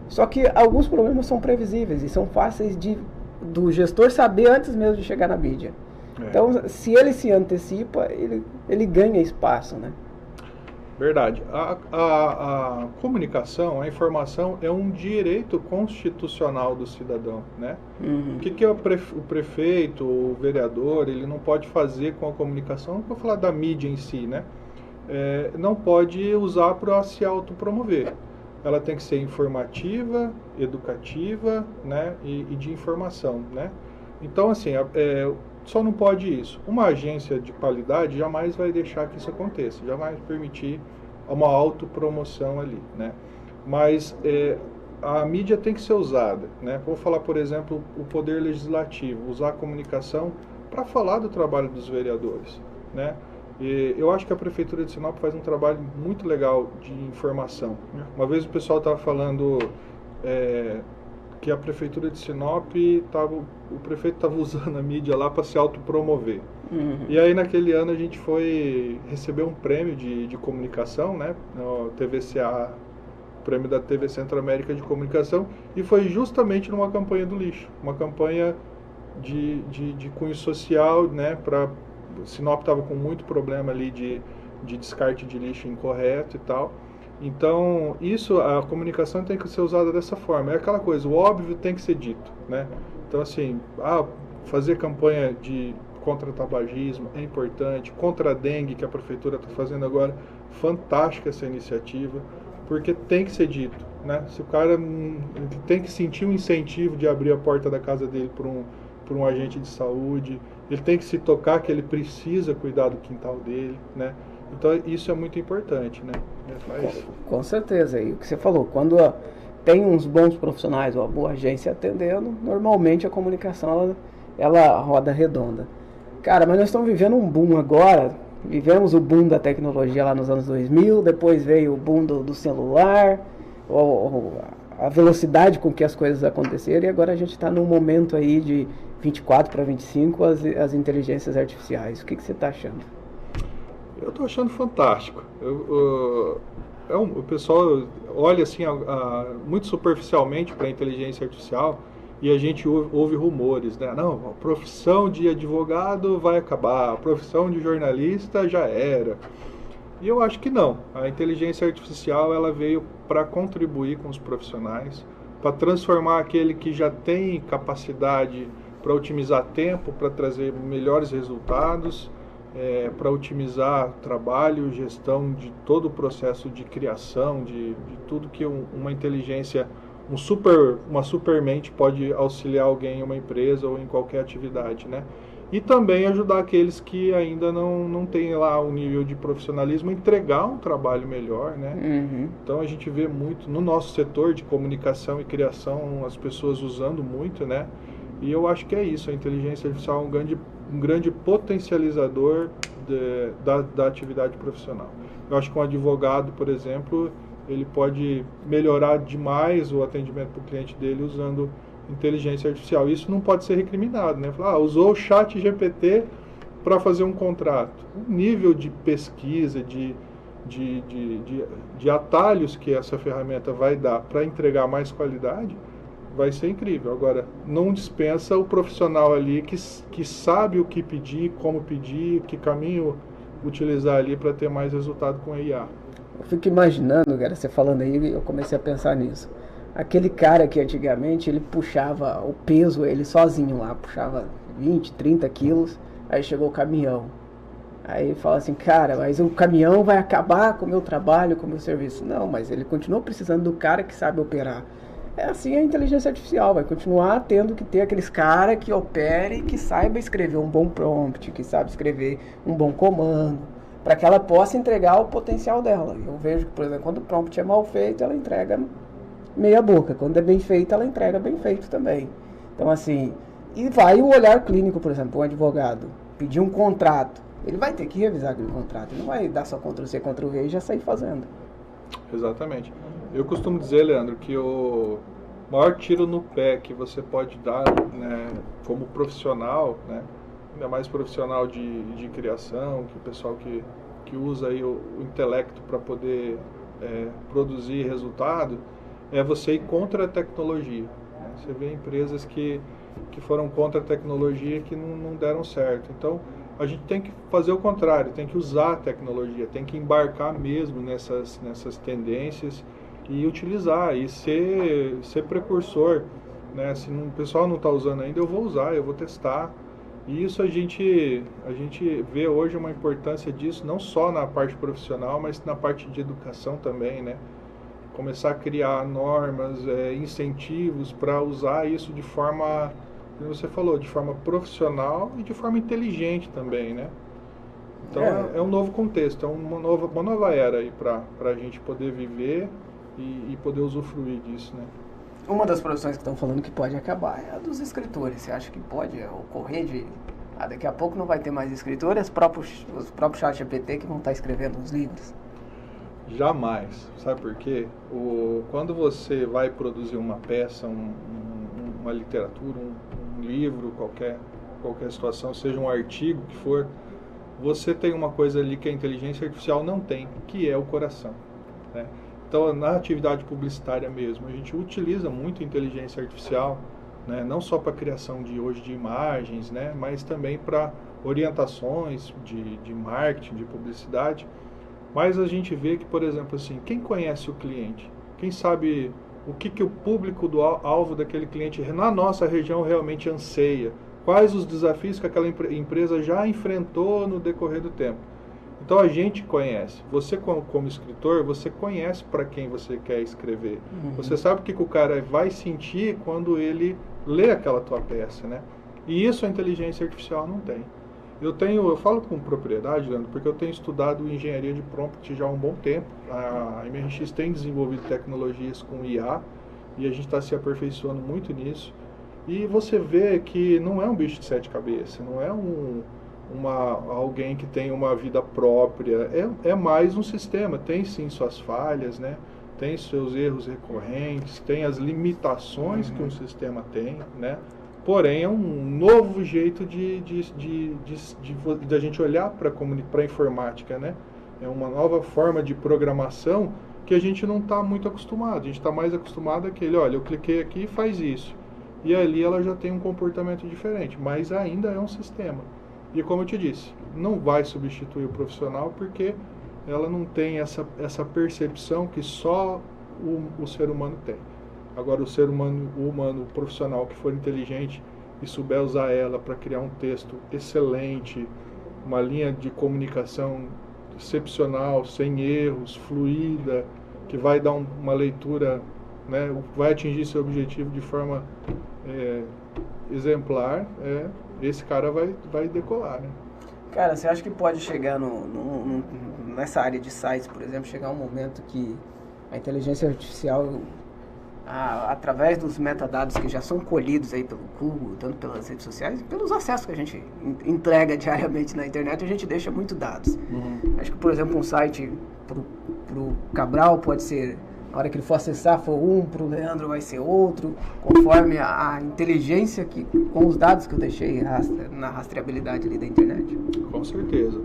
só que alguns problemas são previsíveis e são fáceis do gestor saber antes mesmo de chegar na mídia. Então, se ele se antecipa, ele ganha espaço, né? Verdade. A comunicação, a informação é um direito constitucional do cidadão, né? O que o prefeito, o vereador, ele não pode fazer com a comunicação? Não vou falar da mídia em si, né? Não pode usar para se autopromover. Ela tem que ser informativa, educativa, né? E de informação, né? Então, assim, só não pode isso. Uma agência de qualidade jamais vai deixar que isso aconteça, jamais permitir uma autopromoção ali, né? Mas a mídia tem que ser usada, né? Vou falar, por exemplo, o poder legislativo, usar a comunicação para falar do trabalho dos vereadores, né? E eu acho que a Prefeitura de Sinop faz um trabalho muito legal de informação. Uma vez o pessoal estava falando que a Prefeitura de Sinop, o prefeito estava usando a mídia lá para se autopromover. E aí naquele ano a gente recebeu um prêmio de comunicação, né? No TVCA, o prêmio da TV Centro-América de Comunicação, e foi justamente numa campanha do lixo, uma campanha de cunho social, né? Sinop estava com muito problema ali de descarte de lixo incorreto e tal. Então, a comunicação tem que ser usada dessa forma. É aquela coisa, o óbvio tem que ser dito, né? Então, assim, fazer campanha contra o tabagismo é importante, contra a dengue, que a prefeitura está fazendo agora, fantástica essa iniciativa, porque tem que ser dito, né? Se o cara tem que sentir um incentivo de abrir a porta da casa dele por um agente de saúde, ele tem que se tocar que ele precisa cuidar do quintal dele, né? Então isso é muito importante, né? Com certeza, e o que você falou, quando tem uns bons profissionais ou uma boa agência atendendo, normalmente a comunicação ela roda redonda. Cara, mas nós estamos vivendo um boom agora. Vivemos o boom da tecnologia lá nos anos 2000, depois veio o boom do celular, a velocidade com que as coisas aconteceram, e agora a gente está num momento aí de 24 para 25, as inteligências artificiais. O que você está achando? Eu estou achando fantástico. O pessoal olha assim muito superficialmente para a inteligência artificial e a gente ouve rumores, né? Não, a profissão de advogado vai acabar, a profissão de jornalista já era. E eu acho que não. A inteligência artificial ela veio para contribuir com os profissionais, para transformar aquele que já tem capacidade para otimizar tempo, para trazer melhores resultados, para otimizar trabalho, gestão de todo o processo de criação, de tudo que uma inteligência, uma supermente pode auxiliar alguém em uma empresa ou em qualquer atividade, né? E também ajudar aqueles que ainda não têm lá o nível de profissionalismo a entregar um trabalho melhor, né? Então a gente vê muito no nosso setor de comunicação e criação as pessoas usando muito, né? E eu acho que é isso, a inteligência artificial é um grande potencializador da atividade profissional. Eu acho que um advogado, por exemplo, ele pode melhorar demais o atendimento para o cliente dele usando inteligência artificial. Isso não pode ser recriminado, né? Falar, usou o chat GPT para fazer um contrato. O nível de pesquisa, de atalhos que essa ferramenta vai dar para entregar mais qualidade, vai ser incrível. Agora, não dispensa o profissional ali que sabe o que pedir, como pedir, que caminho utilizar ali para ter mais resultado com a IA. Eu fico imaginando, cara, você falando aí, eu comecei a pensar nisso. Aquele cara que antigamente ele puxava o peso, ele sozinho lá, puxava 20, 30 quilos, aí chegou o caminhão. Aí ele fala assim, cara, mas o caminhão vai acabar com o meu trabalho, com o meu serviço. Não, mas ele continua precisando do cara que sabe operar. É assim a inteligência artificial, vai continuar tendo que ter aqueles caras que opere, que saiba escrever um bom prompt, que sabe escrever um bom comando, para que ela possa entregar o potencial dela. Eu vejo que, por exemplo, quando o prompt é mal feito, ela entrega meia boca. Quando é bem feito, ela entrega bem feito também. Então, assim, e vai o olhar clínico, por exemplo, um advogado pedir um contrato, ele vai ter que revisar aquele contrato, ele não vai dar só Ctrl+C, Ctrl+V e já sair fazendo. Exatamente. Eu costumo dizer, Leandro, que o maior tiro no pé que você pode dar, né, como profissional, né, ainda mais profissional de criação, que o pessoal que usa aí o intelecto para poder produzir resultado, é você ir contra a tecnologia. Né? Você vê empresas que foram contra a tecnologia que não deram certo. Então, a gente tem que fazer o contrário, tem que usar a tecnologia, tem que embarcar mesmo nessas tendências e utilizar, e ser precursor. Né? Se o pessoal não está usando ainda, eu vou usar, eu vou testar. E isso a gente vê hoje uma importância disso, não só na parte profissional, mas na parte de educação também, né? Começar a criar normas, incentivos para usar isso de forma, como você falou, de forma profissional e de forma inteligente também, né? Então é um novo contexto, é uma nova era aí para a gente poder viver e poder usufruir disso, né? Uma das profissões que estão falando que pode acabar é a dos escritores. Você acha que pode ocorrer de... daqui a pouco não vai ter mais escritores, os próprios chat GPT que vão estar escrevendo os livros? Jamais. Sabe por quê? Quando você vai produzir uma peça, uma literatura, um livro, qualquer situação, seja um artigo que for, você tem uma coisa ali que a inteligência artificial não tem, que é o coração. Né? Então, na atividade publicitária mesmo, a gente utiliza muito inteligência artificial, né? Não só para a criação de imagens, né? Mas também para orientações de marketing, de publicidade. Mas a gente vê que, por exemplo, assim, quem conhece o cliente? Quem sabe o que o público do alvo daquele cliente na nossa região realmente anseia? Quais os desafios que aquela empresa já enfrentou no decorrer do tempo? Então a gente conhece. Você como escritor, você conhece para quem você quer escrever. Uhum. Você sabe o que o cara vai sentir quando ele lê aquela tua peça, né? E isso a inteligência artificial não tem. Eu falo com propriedade, Leandro, porque eu tenho estudado engenharia de prompt já há um bom tempo. A MRX tem desenvolvido tecnologias com IA e a gente está se aperfeiçoando muito nisso. E você vê que não é um bicho de sete cabeças, não é alguém que tem uma vida própria, é mais um sistema, tem sim suas falhas, né? Tem seus erros recorrentes, tem as limitações que um sistema tem, né? Porém, é um novo jeito de a gente olhar para a informática, né? É uma nova forma de programação que a gente não está muito acostumado. A gente está mais acostumado àquele, olha, eu cliquei aqui e faz isso. E ali ela já tem um comportamento diferente, mas ainda é um sistema. E como eu te disse, não vai substituir o profissional porque ela não tem essa percepção que só o ser humano tem. Agora, o humano profissional que for inteligente e souber usar ela para criar um texto excelente, uma linha de comunicação excepcional, sem erros, fluida, que vai dar uma leitura, né, vai atingir seu objetivo de forma exemplar, esse cara vai decolar, né? Cara, você acha que pode chegar nessa área de sites, por exemplo, chegar um momento que a inteligência artificial, através dos metadados que já são colhidos aí pelo Google, tanto pelas redes sociais, e pelos acessos que a gente entrega diariamente na internet, a gente deixa muito dados. Uhum. Acho que, por exemplo, um site pro Cabral pode ser, na hora que ele for acessar, for pro Leandro vai ser outro, conforme a inteligência com os dados que eu deixei na rastreabilidade ali da internet. Com certeza.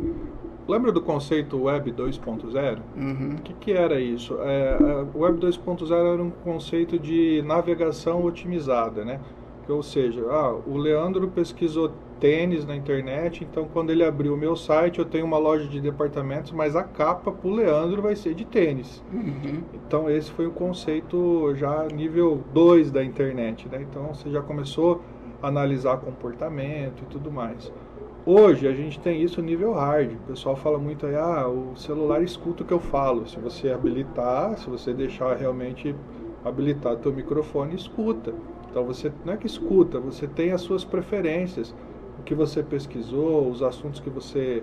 Lembra do conceito Web 2.0? Uhum. O que era isso? O Web 2.0 era um conceito de navegação otimizada, né? Ou seja, o Leandro pesquisou tênis na internet, então quando ele abrir o meu site eu tenho uma loja de departamentos, mas a capa para o Leandro vai ser de tênis. Uhum. Então esse foi o conceito já nível 2 da internet, né? Então você já começou a analisar comportamento e tudo mais. Hoje a gente tem isso nível hard. O pessoal fala muito aí, o celular escuta o que eu falo. Se você habilitar, se você deixar realmente habilitar teu microfone e escuta. Então você não é que escuta, você tem as suas preferências, o que você pesquisou, os assuntos que você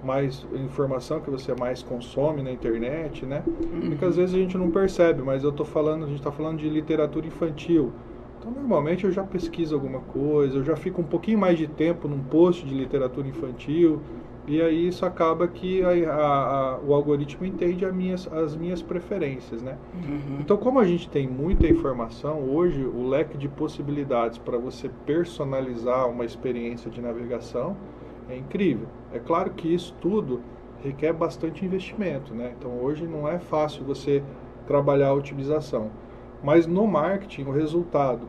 mais, informação que você mais consome na internet, né? Porque às vezes a gente não percebe, mas a gente está falando de literatura infantil. Então normalmente eu já pesquiso alguma coisa, eu já fico um pouquinho mais de tempo num post de literatura infantil, e aí isso acaba que o algoritmo entende as minhas preferências, né? Então, como a gente tem muita informação, hoje o leque de possibilidades para você personalizar uma experiência de navegação é incrível. É claro que isso tudo requer bastante investimento, né? Então, hoje não é fácil você trabalhar a otimização. Mas no marketing, o resultado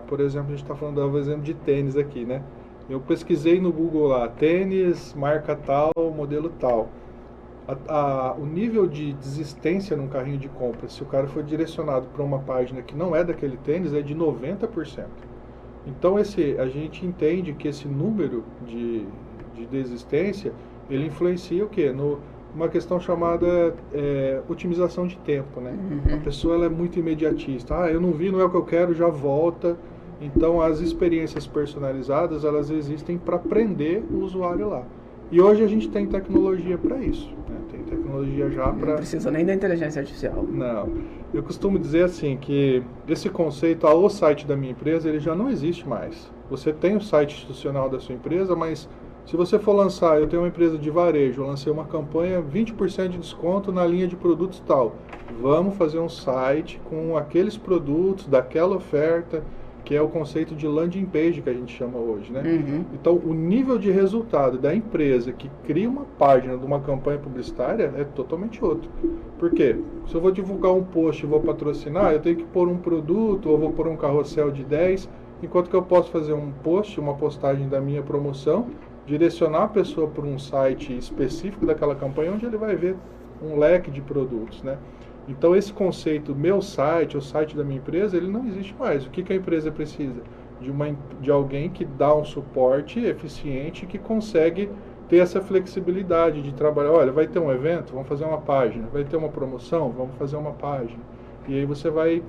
por exemplo, a gente está falando do exemplo de tênis aqui, né? Eu pesquisei no Google lá, tênis, marca tal, modelo tal. O nível de desistência num carrinho de compra, se o cara for direcionado para uma página que não é daquele tênis, é de 90%. Então a gente entende que esse número de desistência, ele influencia o quê? Uma questão chamada otimização de tempo, né? A pessoa ela é muito imediatista. Eu não vi, não é o que eu quero, já volta. Então, as experiências personalizadas, elas existem para prender o usuário lá. E hoje a gente tem tecnologia para isso, né? Tem tecnologia já para... Não precisa nem da inteligência artificial. Não. Eu costumo dizer assim, que esse conceito, o site da minha empresa, ele já não existe mais. Você tem o site institucional da sua empresa, mas se você for lançar, eu tenho uma empresa de varejo, eu lancei uma campanha, 20% de desconto na linha de produtos tal. Vamos fazer um site com aqueles produtos, daquela oferta, que é o conceito de landing page que a gente chama hoje, né? Então, o nível de resultado da empresa que cria uma página de uma campanha publicitária é totalmente outro. Por quê? Se eu vou divulgar um post e vou patrocinar, eu tenho que pôr um produto ou vou pôr um carrossel de 10, enquanto que eu posso fazer um post, uma postagem da minha promoção, direcionar a pessoa para um site específico daquela campanha, onde ele vai ver um leque de produtos, né? Então, esse conceito, meu site, o site da minha empresa, ele não existe mais. O que a empresa precisa? De alguém que dá um suporte eficiente, que consegue ter essa flexibilidade de trabalhar. Olha, vai ter um evento? Vamos fazer uma página. Vai ter uma promoção? Vamos fazer uma página. E aí você vai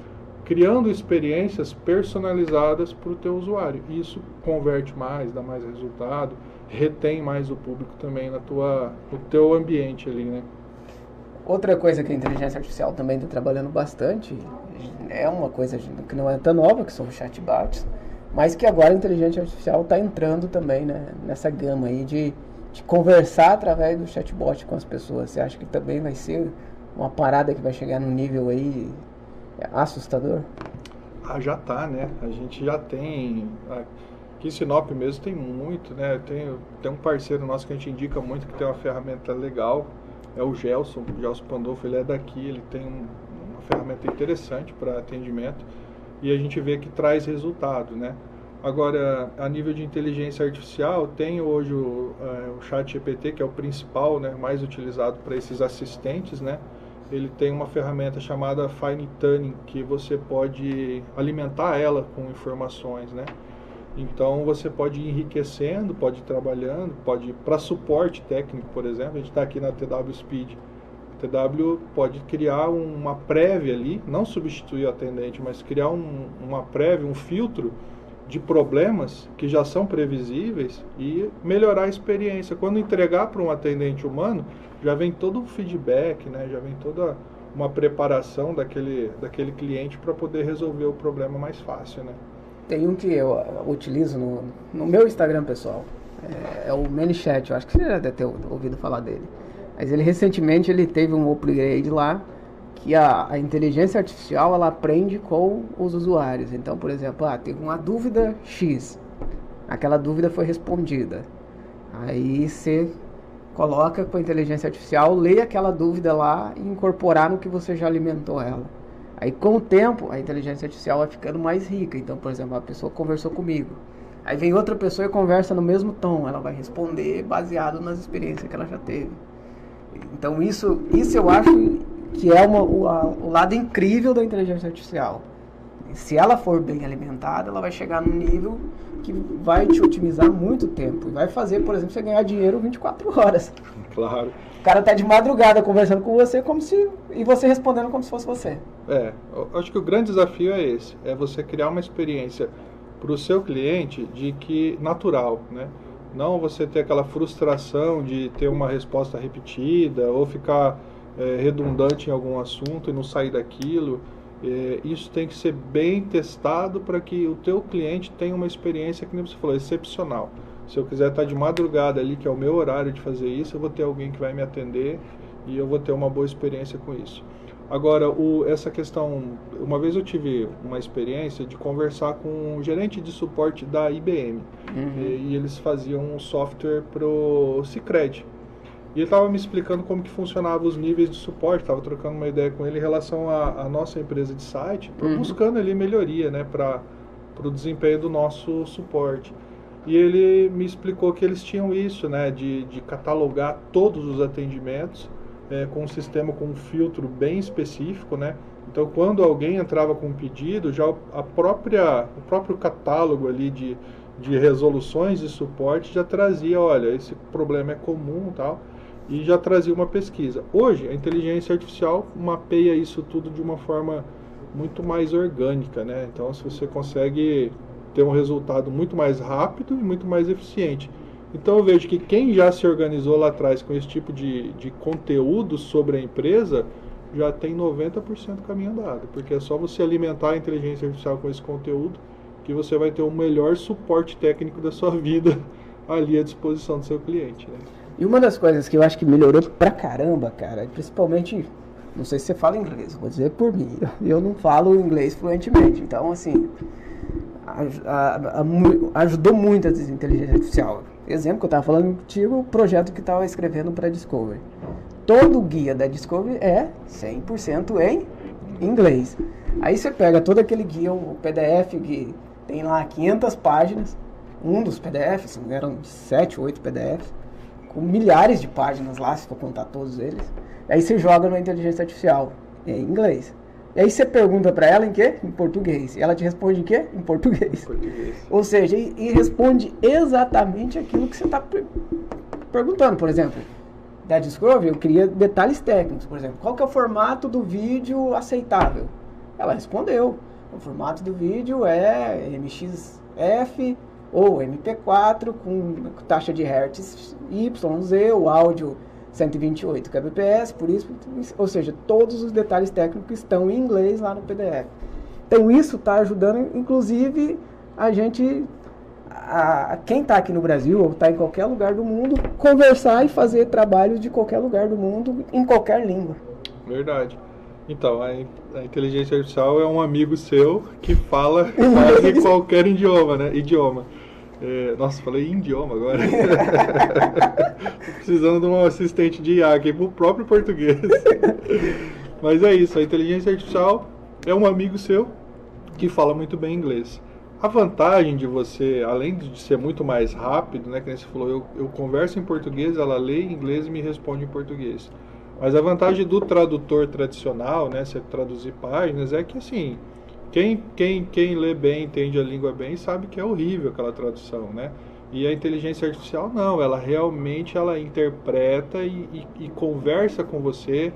criando experiências personalizadas para o teu usuário. Isso converte mais, dá mais resultado, retém mais o público também no teu ambiente ali, né? Outra coisa que a inteligência artificial também está trabalhando bastante, é uma coisa que não é tão nova, que são os chatbots, mas que agora a inteligência artificial está entrando também, né, nessa gama aí de conversar através do chatbot com as pessoas. Você acha que também vai ser uma parada que vai chegar num nível aí assustador? Já está, né? A gente já tem... Aqui em Sinop mesmo tem muito, né? Tem um parceiro nosso que a gente indica muito, que tem uma ferramenta legal, é o Gelson Pandolfo, ele é daqui, ele tem uma ferramenta interessante para atendimento e a gente vê que traz resultado, né? Agora, a nível de inteligência artificial, tem hoje o ChatGPT, que é o principal, né, mais utilizado para esses assistentes, né? Ele tem uma ferramenta chamada Fine Tuning, que você pode alimentar ela com informações, né? Então, você pode ir enriquecendo, pode ir trabalhando, para suporte técnico, por exemplo, a gente está aqui na TW Speed. A TW pode criar uma prévia ali, não substituir o atendente, mas criar uma prévia, um filtro de problemas que já são previsíveis e melhorar a experiência. Quando entregar para um atendente humano, já vem todo o feedback, né? Já vem toda uma preparação daquele cliente para poder resolver o problema mais fácil, né? Tem um que eu utilizo no meu Instagram pessoal, é o ManyChat, eu acho que você já deve ter ouvido falar dele. Mas recentemente ele teve um upgrade lá, que a inteligência artificial ela aprende com os usuários. Então, por exemplo, teve uma dúvida X, aquela dúvida foi respondida. Aí você coloca com a inteligência artificial, lê aquela dúvida lá e incorporar no que você já alimentou ela. Aí, com o tempo, a inteligência artificial vai ficando mais rica. Então, por exemplo, a pessoa conversou comigo. Aí vem outra pessoa e conversa no mesmo tom. Ela vai responder baseado nas experiências que ela já teve. Então, isso eu acho que é o lado incrível da inteligência artificial. Se ela for bem alimentada, ela vai chegar num nível que vai te otimizar muito tempo. E vai fazer, por exemplo, você ganhar dinheiro 24 horas. Claro. cara tá de madrugada conversando com você e você respondendo como se fosse você. Eu acho que o grande desafio é esse, é você criar uma experiência para o seu cliente de que natural, né? Não você ter aquela frustração de ter uma resposta repetida ou ficar redundante em algum assunto e não sair daquilo. Isso tem que ser bem testado para que o teu cliente tenha uma experiência, que nem você falou, excepcional. Se eu quiser estar de madrugada ali, que é o meu horário de fazer isso, eu vou ter alguém que vai me atender e eu vou ter uma boa experiência com isso. Agora, essa questão, uma vez eu tive uma experiência de conversar com um gerente de suporte da IBM, e eles faziam um software pro Sicredi. E ele estava me explicando como que funcionava os níveis de suporte, estava trocando uma ideia com ele em relação à nossa empresa de site, buscando ali melhoria, né, para o desempenho do nosso suporte. E ele me explicou que eles tinham isso, né, de catalogar todos os atendimentos, com um sistema com um filtro bem específico, né? Então, quando alguém entrava com um pedido, já o próprio catálogo ali de resoluções de suporte já trazia, olha, esse problema é comum e tal, e já trazia uma pesquisa. Hoje, a inteligência artificial mapeia isso tudo de uma forma muito mais orgânica, né? Então, se você consegue ter um resultado muito mais rápido e muito mais eficiente. Então eu vejo que quem já se organizou lá atrás com esse tipo de conteúdo sobre a empresa já tem 90% caminho andado, porque é só você alimentar a inteligência artificial com esse conteúdo que você vai ter o melhor suporte técnico da sua vida ali à disposição do seu cliente, né? E uma das coisas que eu acho que melhorou pra caramba, cara, principalmente, não sei se você fala inglês, vou dizer por mim, eu não falo inglês fluentemente, então assim, ajudou muito a inteligência artificial. Exemplo que eu estava falando contigo, o projeto que estava escrevendo para a Discovery. Todo o guia da Discovery é 100% em inglês. Aí você pega todo aquele guia, o PDF que tem lá 500 páginas, um dos PDFs, eram 7, 8 PDFs, com milhares de páginas lá, se for contar todos eles. Aí você joga na inteligência artificial em inglês. E aí você pergunta para ela em quê? Em português. E ela te responde em quê? Em português. Ou seja, e responde exatamente aquilo que você está perguntando. Por exemplo, da Discovery, eu queria detalhes técnicos. Por exemplo, qual que é o formato do vídeo aceitável? Ela respondeu. O formato do vídeo é MXF ou MP4 com taxa de hertz YZ, o áudio 128 kbps, por isso, ou seja, todos os detalhes técnicos estão em inglês lá no PDF. Então isso está ajudando, inclusive, a gente, quem está aqui no Brasil ou está em qualquer lugar do mundo, conversar e fazer trabalhos de qualquer lugar do mundo, em qualquer língua. Verdade. Então, a inteligência artificial é um amigo seu que fala quase qualquer idioma, né? Nossa, falei idioma agora. Tô precisando de um assistente de IA aqui pro próprio português. Mas é isso, a inteligência artificial é um amigo seu que fala muito bem inglês. A vantagem de você, além de ser muito mais rápido, né, que nem você falou, eu converso em português, ela lê em inglês e me responde em português. Mas a vantagem do tradutor tradicional, né, você traduzir páginas, é que assim, quem lê bem, entende a língua bem, sabe que é horrível aquela tradução, né? E a inteligência artificial não, ela realmente interpreta e conversa com você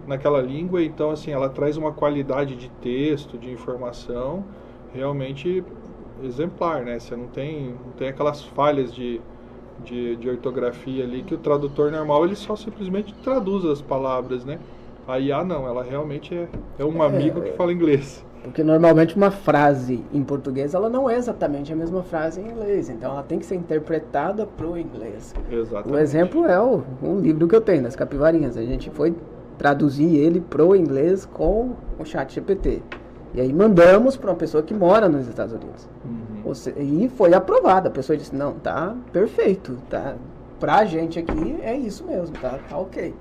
naquela língua, então assim, ela traz uma qualidade de texto, de informação, realmente exemplar, né? Você não tem aquelas falhas de ortografia ali que o tradutor normal, ele só simplesmente traduz as palavras, né? A IA não, ela realmente é um amigo que fala inglês. Porque normalmente uma frase em português, ela não é exatamente a mesma frase em inglês. Então ela tem que ser interpretada para o inglês. Exatamente. O exemplo é um livro que eu tenho, das Capivarinhas. A gente foi traduzir ele para o inglês com o ChatGPT. E aí mandamos para uma pessoa que mora nos Estados Unidos. E foi aprovado. A pessoa disse, não, tá perfeito. Tá, pra gente aqui é isso mesmo, tá ok.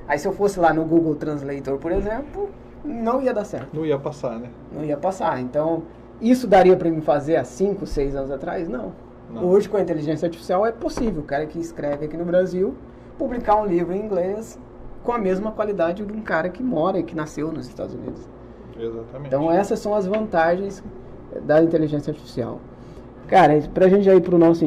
Aí se eu fosse lá no Google Translator, por exemplo, não ia dar certo. Não ia passar, né? Não ia passar. Então, isso daria para mim fazer há 5, 6 anos atrás? Não. Hoje, com a inteligência artificial, é possível. O cara que escreve aqui no Brasil, publicar um livro em inglês com a mesma qualidade de um cara que mora e que nasceu nos Estados Unidos. Exatamente. Então, essas são as vantagens da inteligência artificial. Cara, pra gente já ir pro nosso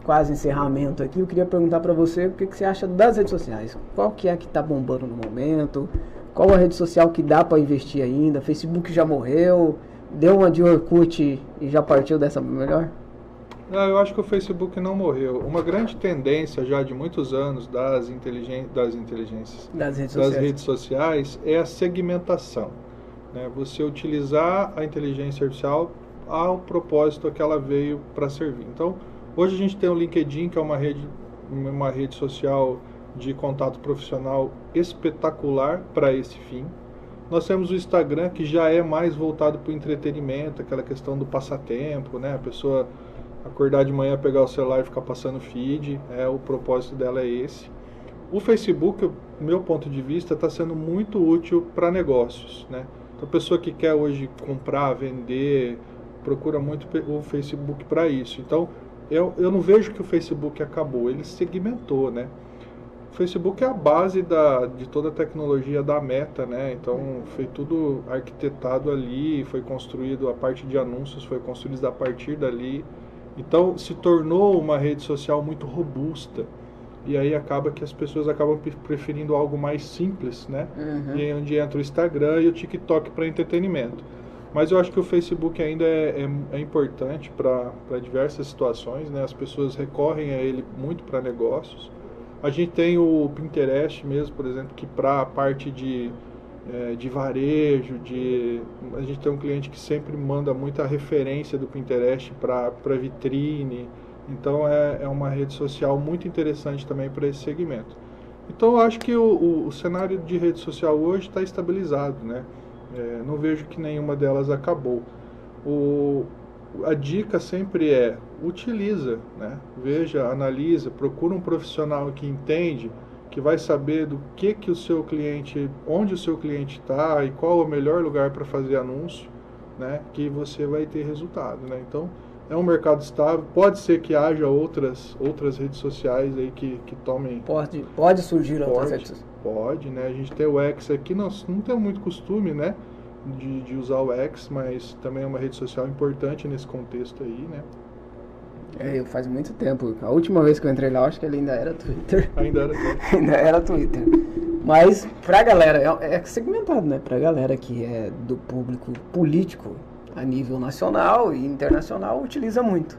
quase encerramento aqui, eu queria perguntar para você o que você acha das redes sociais. Qual que é a que está bombando no momento? Qual a rede social que dá para investir ainda? Facebook já morreu? Deu uma de Orkut e já partiu dessa melhor? Não, eu acho que o Facebook não morreu. Uma grande tendência já de muitos anos das redes sociais é a segmentação, né? Você utilizar a inteligência artificial ao propósito que ela veio para servir. Então, hoje a gente tem o LinkedIn, que é uma rede social de contato profissional espetacular para esse fim. Nós temos o Instagram, que já é mais voltado para o entretenimento, aquela questão do passatempo, né? A pessoa acordar de manhã, pegar o celular e ficar passando feed, o propósito dela é esse. O Facebook, do meu ponto de vista, está sendo muito útil para negócios, né? Então, a pessoa que quer hoje comprar, vender, procura muito o Facebook para isso. Então, eu não vejo que o Facebook acabou, ele segmentou, né? O Facebook é a base de toda a tecnologia da Meta, né? Então, foi tudo arquitetado ali, foi construído, a parte de anúncios foi construída a partir dali. Então, se tornou uma rede social muito robusta. E aí acaba que as pessoas acabam preferindo algo mais simples, né? E aí onde entra o Instagram e o TikTok para entretenimento. Mas eu acho que o Facebook ainda é importante para diversas situações, né? As pessoas recorrem a ele muito para negócios. A gente tem o Pinterest mesmo, por exemplo, que para a parte de varejo, a gente tem um cliente que sempre manda muita referência do Pinterest para vitrine. Então é uma rede social muito interessante também para esse segmento. Então eu acho que o cenário de rede social hoje está estabilizado, né? Não vejo que nenhuma delas acabou. A dica sempre utiliza, né? Veja, analisa, procura um profissional que entende, que vai saber do que o seu cliente, onde o seu cliente está e qual é o melhor lugar para fazer anúncio, né? Que você vai ter resultado, né? Então, é um mercado estável. Pode ser que haja outras redes sociais aí que tomem... Pode surgir outras redes sociais. Pode, né? A gente tem o X aqui, nós não temos muito costume, né? De usar o X, mas também é uma rede social importante nesse contexto aí, né? Faz muito tempo. A última vez que eu entrei lá, eu acho que ele ainda era Twitter. Ainda era Twitter. Ainda era Twitter. Mas pra galera, é segmentado, né? Pra galera que é do público político a nível nacional e internacional, utiliza muito.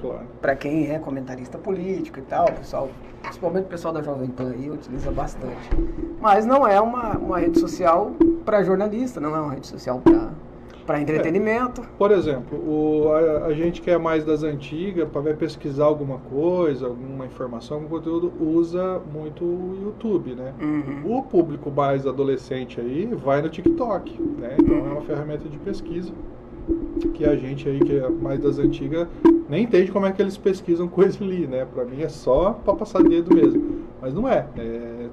Claro. Pra quem é comentarista político e tal, pessoal, principalmente o pessoal da Jovem Pan aí, utiliza bastante. Mas não é uma rede social para jornalista, não é uma rede social para entretenimento. Por exemplo, a gente que é mais das antigas, para pesquisar alguma coisa, alguma informação, algum conteúdo, usa muito o YouTube, né? O público mais adolescente aí vai no TikTok, né? Então é uma ferramenta de pesquisa que a gente aí que é mais das antigas nem entende como é que eles pesquisam coisa ali, né? Para mim é só para passar dedo mesmo, mas não é.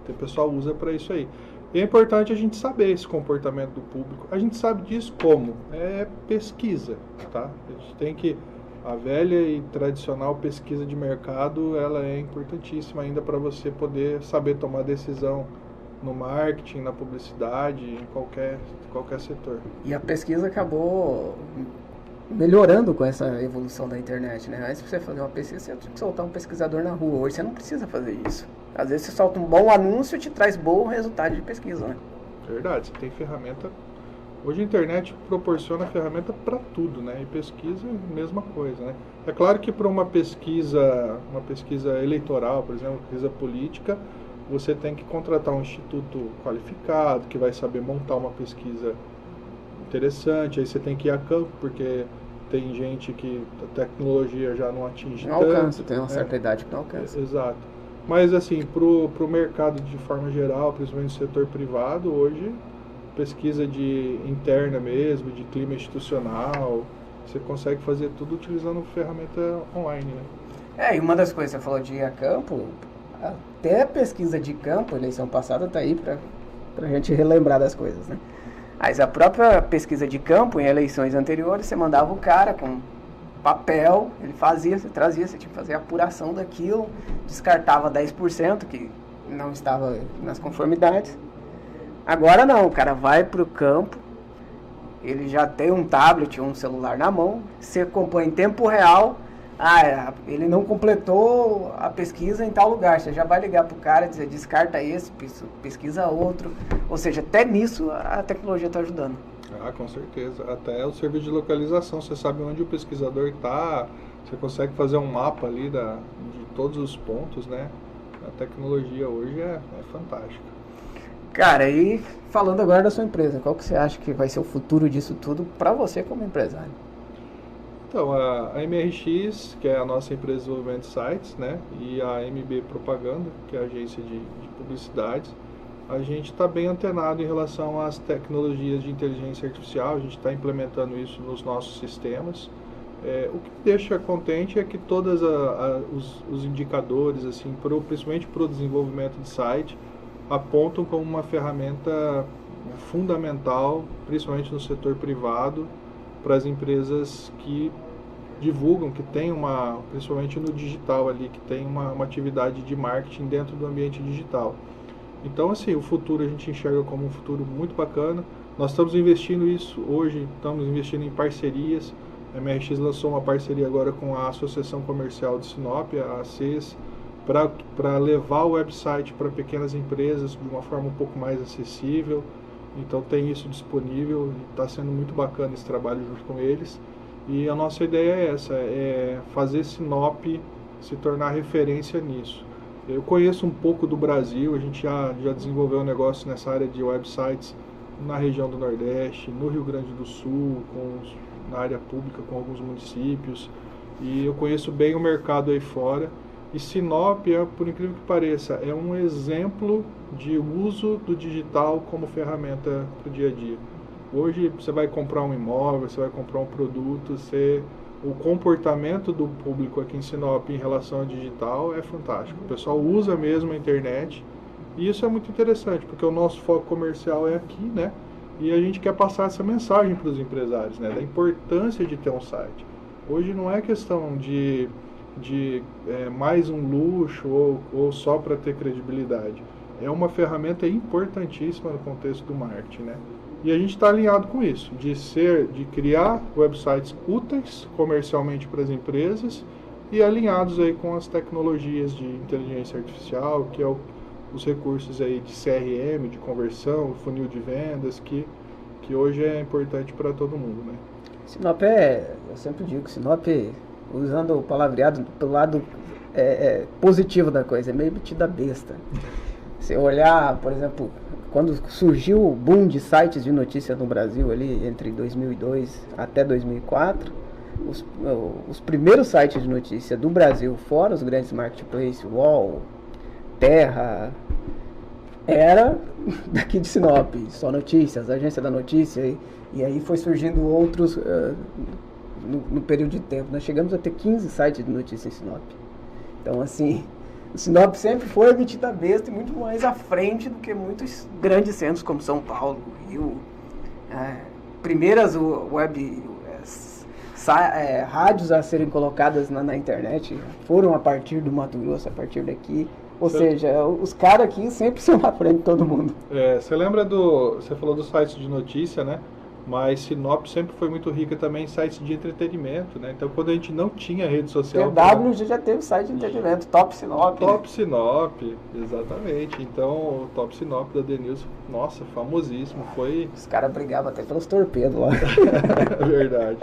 O pessoal usa para isso aí. E é importante a gente saber esse comportamento do público. A gente sabe disso como? É pesquisa, tá? A gente tem que... A velha e tradicional pesquisa de mercado, ela é importantíssima ainda para você poder saber tomar decisão no marketing, na publicidade, em qualquer setor. E a pesquisa acabou melhorando com essa evolução da internet, né? Antes, pra você fazer uma pesquisa, você tinha que soltar um pesquisador na rua. Hoje você não precisa fazer isso. Às vezes você solta um bom anúncio e te traz bom resultado de pesquisa, né? Verdade, você tem ferramenta. Hoje a internet proporciona ferramenta para tudo, né? E pesquisa, mesma coisa, né? É claro que para uma pesquisa eleitoral, por exemplo, pesquisa política, você tem que contratar um instituto qualificado, que vai saber montar uma pesquisa interessante. Aí você tem que ir a campo, porque tem gente que a tecnologia já não atinge tanto. Não alcança, tem uma certa idade que não alcança. Exato. Mas assim, pro mercado de forma geral, principalmente no setor privado, hoje, pesquisa interna mesmo, de clima institucional, você consegue fazer tudo utilizando ferramenta online, né? E uma das coisas que você falou de ir a campo, até pesquisa de campo, eleição passada, tá aí pra gente relembrar das coisas, né? Mas a própria pesquisa de campo, em eleições anteriores, você mandava o cara com papel, ele fazia, você trazia, você tinha que fazer a apuração daquilo, descartava 10% que não estava nas conformidades. Agora não, o cara vai pro campo, ele já tem um tablet ou um celular na mão, você acompanha em tempo real Ele não completou a pesquisa em tal lugar. Você já vai ligar para o cara e dizer, descarta esse, pesquisa outro. Ou seja, até nisso a tecnologia está ajudando. Com certeza. Até o serviço de localização, você sabe onde o pesquisador está, você consegue fazer um mapa ali de todos os pontos, né? A tecnologia hoje é fantástica. Cara, e falando agora da sua empresa, qual que você acha que vai ser o futuro disso tudo para você como empresário? Então, a MRX, que é a nossa empresa de desenvolvimento de sites, né? E a MB Propaganda, que é a agência de publicidades, a gente está bem antenado em relação às tecnologias de inteligência artificial, a gente está implementando isso nos nossos sistemas. O que me deixa contente é que todos os indicadores, assim, principalmente para o desenvolvimento de site, apontam como uma ferramenta fundamental, principalmente no setor privado, para as empresas que divulgam, que tem principalmente no digital ali, que tem uma atividade de marketing dentro do ambiente digital. Então, assim, o futuro a gente enxerga como um futuro muito bacana. Nós estamos investindo isso hoje, estamos investindo em parcerias. A MRX lançou uma parceria agora com a Associação Comercial de Sinop, a ACES, para levar o website para pequenas empresas de uma forma um pouco mais acessível. Então tem isso disponível e está sendo muito bacana esse trabalho junto com eles. E a nossa ideia é essa, é fazer Sinop se tornar referência nisso. Eu conheço um pouco do Brasil, a gente já desenvolveu um negócio nessa área de websites na região do Nordeste, no Rio Grande do Sul, na área pública com alguns municípios. E eu conheço bem o mercado aí fora. E Sinop, por incrível que pareça, é um exemplo de uso do digital como ferramenta para o dia a dia. Hoje você vai comprar um imóvel, você vai comprar um produto, o comportamento do público aqui em Sinop em relação ao digital é fantástico. O pessoal usa mesmo a internet e isso é muito interessante, porque o nosso foco comercial é aqui, né? E a gente quer passar essa mensagem para os empresários, né? Da importância de ter um site. Hoje não é questão de mais um luxo ou só para ter credibilidade. É uma ferramenta importantíssima no contexto do marketing, né? E a gente está alinhado com isso, de criar websites úteis comercialmente para as empresas e alinhados aí com as tecnologias de inteligência artificial, que é os recursos aí de CRM, de conversão, funil de vendas, que hoje é importante para todo mundo, né? Sinop eu sempre digo que Sinop, usando o palavreado pelo lado positivo da coisa, é meio metida besta. Se olhar, por exemplo, quando surgiu o boom de sites de notícia no Brasil, ali entre 2002 até 2004, os primeiros sites de notícia do Brasil, fora os grandes marketplaces, UOL, Terra, era daqui de Sinop, Só Notícias, Agência da Notícia, e aí foi surgindo outros no período de tempo. Nós chegamos a ter 15 sites de notícia em Sinop. Então, assim, Sinop sempre foi metida besta e muito mais à frente do que muitos grandes centros como São Paulo, Rio. Primeiras rádios a serem colocadas na internet foram a partir do Mato Grosso, a partir daqui. Ou seja, os caras aqui sempre são à frente de todo mundo. Você lembra você falou dos sites de notícia, né? Mas Sinop sempre foi muito rica também em sites de entretenimento, né? Então, quando a gente não tinha rede social... TW já teve site de entretenimento, Top Sinop. Top Sinop, exatamente. Então, o Top Sinop da Denilson, nossa, famosíssimo. Os caras brigavam até pelos torpedos lá. É verdade.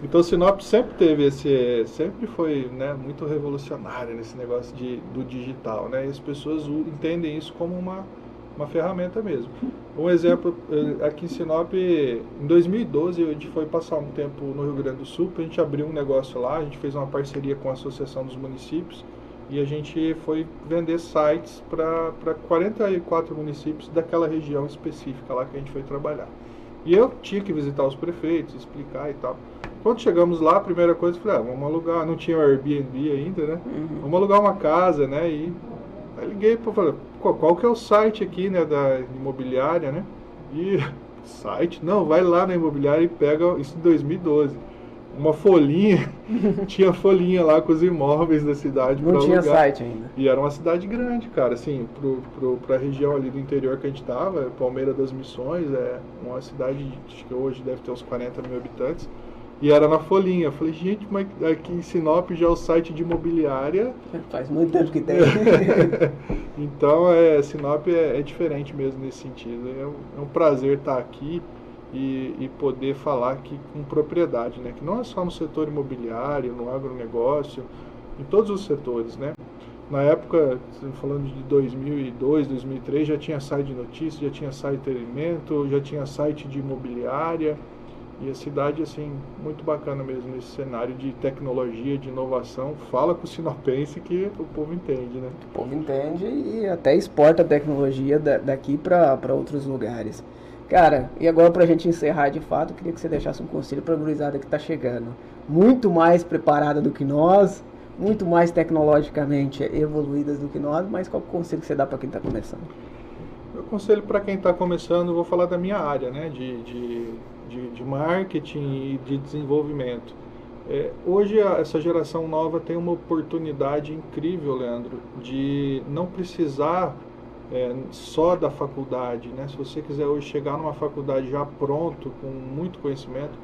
Então, Sinop sempre foi, né, muito revolucionário nesse negócio do digital, né? E as pessoas entendem isso como uma ferramenta mesmo. Um exemplo, aqui em Sinop, em 2012, a gente foi passar um tempo no Rio Grande do Sul, a gente abriu um negócio lá, a gente fez uma parceria com a Associação dos Municípios e a gente foi vender sites para 44 municípios daquela região específica lá que a gente foi trabalhar. E eu tinha que visitar os prefeitos, explicar e tal. Quando chegamos lá, a primeira coisa, eu falei, vamos alugar, não tinha o Airbnb ainda, né? Vamos alugar uma casa, né? E aí liguei para falar, qual que é o site aqui, né, da imobiliária, né? E site, não, vai lá na imobiliária e pega, isso em 2012, uma folhinha, tinha folhinha lá com os imóveis da cidade para alugar. Não tinha site ainda. E era uma cidade grande, cara, assim, pra região ali do interior que a gente tava, Palmeira das Missões, é uma cidade, acho que hoje deve ter uns 40 mil habitantes. E era na Folhinha. Eu falei, gente, mas aqui em Sinop já é o site de imobiliária. Faz muito tempo que tem. Então, Sinop é diferente mesmo nesse sentido. É um prazer estar aqui e poder falar aqui com propriedade, né? Que não é só no setor imobiliário, no agronegócio, em todos os setores, né? Na época, falando de 2002, 2003, já tinha site de notícias, já tinha site de entretenimento, já tinha site de imobiliária. E a cidade, assim, muito bacana mesmo nesse cenário de tecnologia, de inovação. Fala com o sinopense que o povo entende, né? O povo entende e até exporta a tecnologia daqui para outros lugares. Cara, e agora pra gente encerrar de fato, eu queria que você deixasse um conselho pra gurizada que tá chegando. Muito mais preparada do que nós, muito mais tecnologicamente evoluídas do que nós, mas qual o conselho que você dá para quem está começando? Meu conselho para quem está começando, eu vou falar da minha área, né, de marketing e de desenvolvimento. Hoje essa geração nova tem uma oportunidade incrível, Leandro, de não precisar só da faculdade, né? Se você quiser hoje chegar numa faculdade já pronto, com muito conhecimento.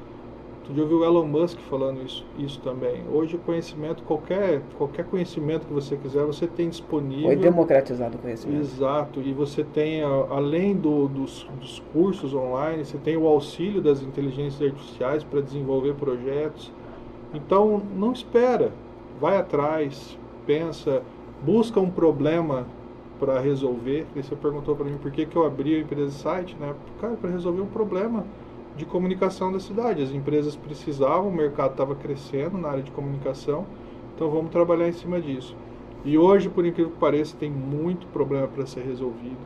Tu já ouviu o Elon Musk falando isso também. Hoje o conhecimento, qualquer conhecimento que você quiser, você tem disponível. Foi democratizado o conhecimento. Exato. E você tem, além dos cursos online, você tem o auxílio das inteligências artificiais para desenvolver projetos. Então, não espera. Vai atrás, pensa, busca um problema para resolver. E você perguntou para mim por que eu abri a empresa site, né? Cara, para resolver um problema de comunicação da cidade. As empresas precisavam, o mercado estava crescendo na área de comunicação, então vamos trabalhar em cima disso. E hoje, por incrível que pareça, tem muito problema para ser resolvido.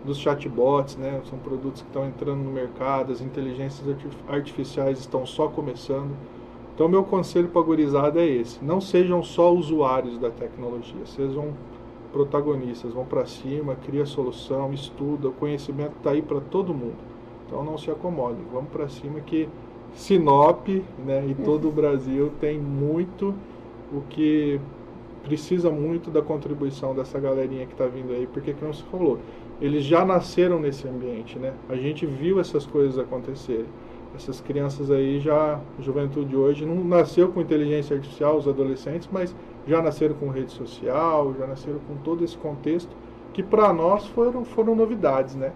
Dos chatbots, né, são produtos que estão entrando no mercado, as inteligências artificiais estão só começando. Então, meu conselho para a gurizada é esse: não sejam só usuários da tecnologia, sejam protagonistas, vão para cima, cria solução, estuda, o conhecimento está aí para todo mundo. Então não se acomodem, vamos para cima que Sinop, né, e todo o Brasil tem muito o que precisa muito da contribuição dessa galerinha que está vindo aí, porque como você falou, eles já nasceram nesse ambiente, né? A gente viu essas coisas acontecerem. Essas crianças aí já, a juventude hoje, não nasceu com inteligência artificial, os adolescentes, mas já nasceram com rede social, já nasceram com todo esse contexto que para nós foram novidades, né?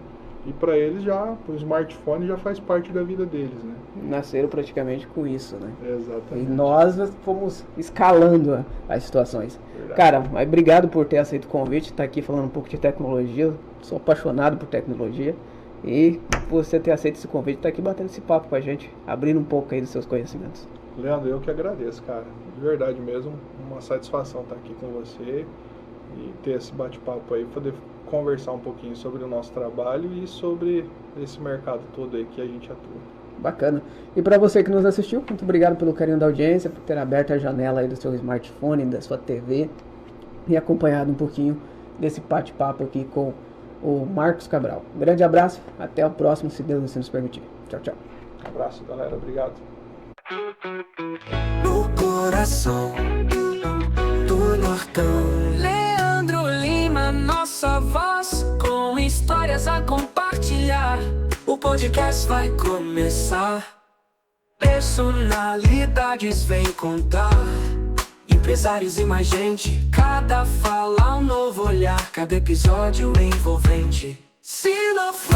E para eles o smartphone já faz parte da vida deles, né? Nasceram praticamente com isso, né? Exatamente. E nós fomos escalando as situações. Verdade. Cara, mas obrigado por ter aceito o convite, estar aqui falando um pouco de tecnologia. Sou apaixonado por tecnologia. E por você ter aceito esse convite, estar aqui batendo esse papo com a gente, abrindo um pouco aí dos seus conhecimentos. Leandro, eu que agradeço, cara. De verdade mesmo, uma satisfação estar aqui com você e ter esse bate-papo aí, poder conversar um pouquinho sobre o nosso trabalho e sobre esse mercado todo aí que a gente atua. Bacana. E para você que nos assistiu, muito obrigado pelo carinho da audiência, por ter aberto a janela aí do seu smartphone, da sua TV e acompanhado um pouquinho desse bate-papo aqui com o Marcos Cabral. Um grande abraço, até o próximo, se Deus assim nos permitir. Tchau, tchau. Um abraço, galera. Obrigado. No coração do Nortão, Leandro Lima, nossa voz, com histórias a compartilhar. O podcast vai começar. Personalidades vem contar. Empresários e mais gente, cada fala um novo olhar, cada episódio envolvente. Se não for